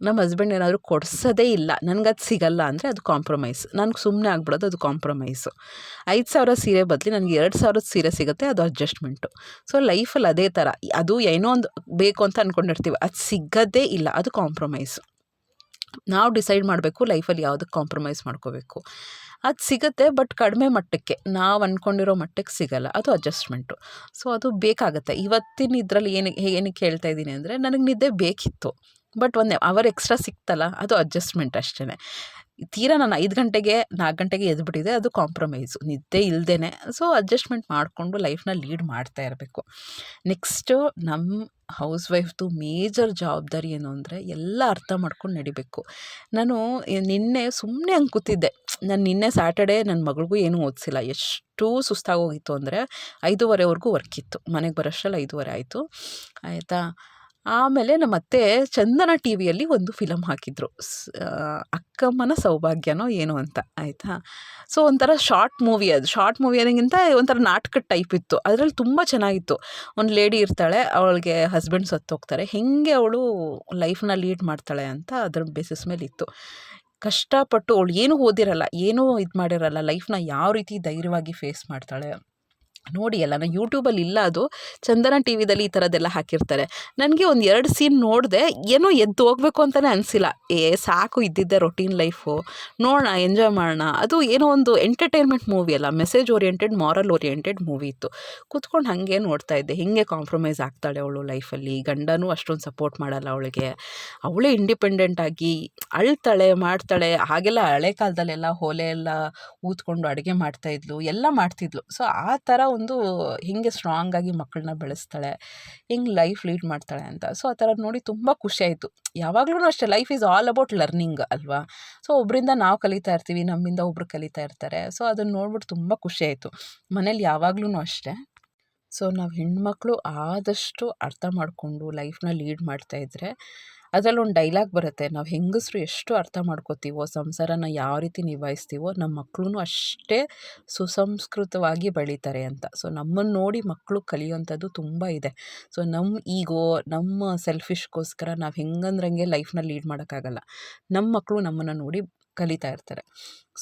Speaker 1: ನಮ್ಮ ಹಸ್ಬೆಂಡ್ ಏನಾದರೂ ಕೊಡಿಸೋದೇ ಇಲ್ಲ, ನನಗದು ಸಿಗಲ್ಲ ಅಂದರೆ ಅದು ಕಾಂಪ್ರಮೈಸ್. ನನಗೆ ಸುಮ್ಮನೆ ಆಗ್ಬಿಡೋದು, ಅದು ಕಾಂಪ್ರಮೈಸು. 5,000 ಸೀರೆ ಬದಲಿ ನನಗೆ 2,000 ಸೀರೆ ಸಿಗುತ್ತೆ, ಅದು ಅಡ್ಜಸ್ಟ್ಮೆಂಟು. ಸೊ ಲೈಫಲ್ಲಿ ಅದೇ ಥರ, ಅದು ಏನೋ ಒಂದು ಬೇಕು ಅಂತ ಅಂದ್ಕೊಂಡಿರ್ತೀವಿ, ಅದು ಸಿಗೋದೇ ಇಲ್ಲ, ಅದು ಕಾಂಪ್ರಮೈಸು. ನಾವು ಡಿಸೈಡ್ ಮಾಡಬೇಕು ಲೈಫಲ್ಲಿ ಯಾವುದಕ್ಕೆ ಕಾಂಪ್ರಮೈಸ್ ಮಾಡ್ಕೋಬೇಕು. ಅದು ಸಿಗುತ್ತೆ, ಬಟ್ ಕಡಿಮೆ ಮಟ್ಟಕ್ಕೆ, ನಾವು ಅಂದ್ಕೊಂಡಿರೋ ಮಟ್ಟಕ್ಕೆ ಸಿಗಲ್ಲ, ಅದು ಅಡ್ಜಸ್ಟ್ಮೆಂಟು. ಸೊ ಅದು ಬೇಕಾಗುತ್ತೆ. ಇವತ್ತಿನ ಇದರಲ್ಲಿ ಏನಕ್ಕೆ ಹೇಳ್ತಾ ಇದ್ದೀನಿ ಅಂದರೆ, ನನಗೆ ನಿದ್ದೆ ಬೇಕಿತ್ತು, ಬಟ್ 1 ಅವರ್ ಎಕ್ಸ್ಟ್ರಾ ಸಿಕ್ತಲ್ಲ, ಅದು ಅಡ್ಜಸ್ಟ್ಮೆಂಟ್ ಅಷ್ಟೇ. ತೀರಾ ನಾನು 5 ಗಂಟೆಗೆ 4 ಗಂಟೆಗೆ ಎದ್ಬಿಟ್ಟಿದೆ, ಅದು ಕಾಂಪ್ರಮೈಸು, ನಿದ್ದೆ ಇಲ್ಲದೇ. ಸೊ ಅಡ್ಜಸ್ಟ್ಮೆಂಟ್ ಮಾಡಿಕೊಂಡು ಲೈಫ್ನ ಲೀಡ್ ಮಾಡ್ತಾ ಇರಬೇಕು. ನೆಕ್ಸ್ಟು ನಮ್ಮ ಹೌಸ್ ವೈಫ್ದು ಮೇಜರ್ ಜವಾಬ್ದಾರಿ ಏನು ಅಂದರೆ ಎಲ್ಲ ಅರ್ಥ ಮಾಡ್ಕೊಂಡು ನಡಿಬೇಕು. ನಾನು ನಿನ್ನೆ ಸುಮ್ಮನೆ ಹಂಗೆ ಕೂತಿದ್ದೆ. ನಾನು ನಿನ್ನೆ ಸ್ಯಾಟರ್ಡೇ ನನ್ನ ಮಗಳಿಗೂ ಏನೂ ಓದಿಸಿಲ್ಲ. ಎಷ್ಟು ಸುಸ್ತಾಗೋಗಿತ್ತು ಅಂದರೆ 5:30ವರೆಗೂ ವರ್ಕ್ ಇತ್ತು. ಮನೆಗೆ ಬರೋಷ್ಟರಲ್ಲಿ 5:30 ಆಯಿತು. ಆಯಿತಾ. ಆಮೇಲೆ ನಮ್ಮ ಅತ್ತೆ ಚಂದನ ಟಿ ವಿಯಲ್ಲಿ ಒಂದು ಫಿಲಮ್ ಹಾಕಿದ್ರು. ಅಕ್ಕಮ್ಮನ ಸೌಭಾಗ್ಯನೋ ಏನೋ ಅಂತ. ಆಯಿತಾ. ಸೊ ಒಂಥರ ಶಾರ್ಟ್ ಮೂವಿ ಅದು. ಶಾರ್ಟ್ ಮೂವಿ ಅನ್ನೋಕ್ಕಿಂತ ಒಂಥರ ನಾಟಕದ ಟೈಪ್ ಇತ್ತು. ಅದರಲ್ಲಿ ತುಂಬ ಚೆನ್ನಾಗಿತ್ತು. ಒಂದು ಲೇಡಿ ಇರ್ತಾಳೆ, ಅವಳಿಗೆ ಹಸ್ಬೆಂಡ್ ಸತ್ತೋಗ್ತಾರೆ. ಹೇಗೆ ಅವಳು ಲೈಫ್ನ ಲೀಡ್ ಮಾಡ್ತಾಳೆ ಅಂತ ಅದ್ರ ಬೇಸಿಸ್ ಮೇಲೆ ಇತ್ತು. ಕಷ್ಟಪಟ್ಟು ಅವಳು ಏನೂ ಓದಿರಲ್ಲ, ಏನೂ ಇದು ಮಾಡಿರಲ್ಲ, ಲೈಫ್ನ ಯಾವ ರೀತಿ ಧೈರ್ಯವಾಗಿ ಫೇಸ್ ಮಾಡ್ತಾಳೆ ನೋಡಿ. ಅಲ್ಲ, ನಾನು ಯೂಟ್ಯೂಬಲ್ಲಿ ಇಲ್ಲ, ಅದು ಚಂದನ ಟಿ ವಿದಲ್ಲಿ ಈ ಥರದ್ದೆಲ್ಲ ಹಾಕಿರ್ತಾರೆ. ನನಗೆ ಒಂದು 2 ಸೀನ್ ನೋಡಿದೆ, ಏನೋ ಎದ್ದು ಹೋಗ್ಬೇಕು ಅಂತಲೇ ಅನಿಸಿಲ್ಲ. ಸಾಕು ಇದ್ದಿದ್ದೆ ರೊಟೀನ್ ಲೈಫು, ನೋಡೋಣ, ಎಂಜಾಯ್ ಮಾಡೋಣ. ಅದು ಏನೋ ಒಂದು ಎಂಟರ್ಟೈನ್ಮೆಂಟ್ ಮೂವಿ ಅಲ್ಲ, message oriented, moral oriented movie ಇತ್ತು. ಕೂತ್ಕೊಂಡು ಹಾಗೆ ನೋಡ್ತಾ ಇದ್ದೆ. ಹೇಗೆ ಕಾಂಪ್ರಮೈಸ್ ಆಗ್ತಾಳೆ ಅವಳು ಲೈಫಲ್ಲಿ. ಗಂಡನೂ ಅಷ್ಟೊಂದು ಸಪೋರ್ಟ್ ಮಾಡಲ್ಲ ಅವಳಿಗೆ. ಅವಳೇ ಇಂಡಿಪೆಂಡೆಂಟಾಗಿ ಅಳ್ತಾಳೆ, ಮಾಡ್ತಾಳೆ. ಹಾಗೆಲ್ಲ ಹಳೆ ಕಾಲದಲ್ಲೆಲ್ಲ ಒಲೆ ಎಲ್ಲ ಊದ್ಕೊಂಡು ಅಡುಗೆ ಮಾಡ್ತಾಯಿದ್ಲು, ಎಲ್ಲ ಮಾಡ್ತಿದ್ಲು. ಸೊ ಆ ಥರ ಒಂದು ಹಿಂಗೆ ಸ್ಟ್ರಾಂಗಾಗಿ ಮಕ್ಕಳನ್ನ ಬೆಳೆಸ್ತಾಳೆ, ಹಿಂಗೆ ಲೈಫ್ ಲೀಡ್ ಮಾಡ್ತಾಳೆ ಅಂತ. ಸೊ ಆ ಥರ ನೋಡಿ ತುಂಬ ಖುಷಿಯಾಯಿತು. ಯಾವಾಗಲೂ ಅಷ್ಟೇ, life is all about learning ಅಲ್ವಾ. ಸೊ ಒಬ್ಬರಿಂದ ನಾವು ಕಲಿತಾ ಇರ್ತೀವಿ, ನಮ್ಮಿಂದ ಒಬ್ರು ಕಲಿತಾ ಇರ್ತಾರೆ. ಸೊ ಅದನ್ನು ನೋಡ್ಬಿಟ್ಟು ತುಂಬ ಖುಷಿಯಾಯಿತು. ಮನೇಲಿ ಯಾವಾಗಲೂ ಅಷ್ಟೇ. ಸೊ ನಾವು ಹೆಣ್ಮಕ್ಳು ಆದಷ್ಟು ಅರ್ಥ ಮಾಡಿಕೊಂಡು ಲೈಫ್ನ ಲೀಡ್ ಮಾಡ್ತಾಯಿದ್ರೆ, ಅದರಲ್ಲೊಂದು ಡೈಲಾಗ್ ಬರುತ್ತೆ, ನಾವು ಹೆಂಗಸರು ಎಷ್ಟು ಅರ್ಥ ಮಾಡ್ಕೋತೀವೋ, ಸಂಸಾರನ ಯಾವ ರೀತಿ ನಿಭಾಯಿಸ್ತೀವೋ, ನಮ್ಮ ಮಕ್ಕಳು ಅಷ್ಟೇ ಸುಸಂಸ್ಕೃತವಾಗಿ ಬೆಳೀತಾರೆ ಅಂತ. ಸೊ ನಮ್ಮನ್ನು ನೋಡಿ ಮಕ್ಕಳು ಕಲಿಯುವಂಥದ್ದು ತುಂಬ ಇದೆ. ಸೊ ನಮ್ಮ ಈಗೋ, ನಮ್ಮ ಸೆಲ್ಫಿಶ್ಗೋಸ್ಕರ ನಾವು ಹೆಂಗಂದ್ರಂಗೆ ಲೈಫ್ನ ಲೀಡ್ ಮಾಡೋಕ್ಕಾಗಲ್ಲ. ನಮ್ಮ ಮಕ್ಕಳು ನಮ್ಮನ್ನು ನೋಡಿ ಕಲಿತಾ ಇರ್ತಾರೆ.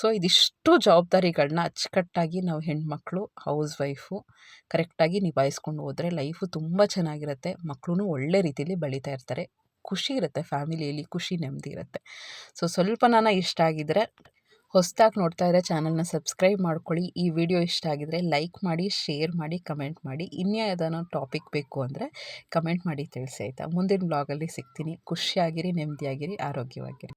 Speaker 1: ಸೊ ಇದಿಷ್ಟು ಜವಾಬ್ದಾರಿಗಳನ್ನ ಅಚ್ಚುಕಟ್ಟಾಗಿ ನಾವು ಹೆಣ್ಮಕ್ಳು, ಹೌಸ್ ವೈಫು ಕರೆಕ್ಟಾಗಿ ನಿಭಾಯಿಸ್ಕೊಂಡು ಹೋದರೆ ಲೈಫು ತುಂಬ ಚೆನ್ನಾಗಿರುತ್ತೆ. ಮಕ್ಕಳು ಒಳ್ಳೆ ರೀತಿಯಲ್ಲಿ ಬೆಳೀತಾ ಇರ್ತಾರೆ. ಖುಷಿ ಇರುತ್ತೆ, ಫ್ಯಾಮಿಲಿಯಲ್ಲಿ ಖುಷಿ, ನೆಮ್ಮದಿ ಇರುತ್ತೆ. ಸೊ ಸ್ವಲ್ಪನಾನ ಇಷ್ಟ ಆಗಿದ್ದರೆ, ಹೊಸದಾಗಿ ನೋಡ್ತಾ ಇದ್ದರೆ ಚಾನಲ್ನ ಸಬ್ಸ್ಕ್ರೈಬ್ ಮಾಡ್ಕೊಳ್ಳಿ. ಈ ವಿಡಿಯೋ ಇಷ್ಟ ಆಗಿದರೆ ಲೈಕ್ ಮಾಡಿ, ಶೇರ್ ಮಾಡಿ, ಕಮೆಂಟ್ ಮಾಡಿ. ಇನ್ಯಾವುದಾನ ಟಾಪಿಕ್ ಬೇಕು ಅಂದರೆ ಕಮೆಂಟ್ ಮಾಡಿ ತಿಳಿಸಿ, ಆಯಿತಾ. ಮುಂದಿನ ಬ್ಲಾಗಲ್ಲಿ ಸಿಗ್ತೀನಿ. ಖುಷಿಯಾಗಿರಿ, ನೆಮ್ಮದಿಯಾಗಿರಿ, ಆರೋಗ್ಯವಾಗಿರಿ.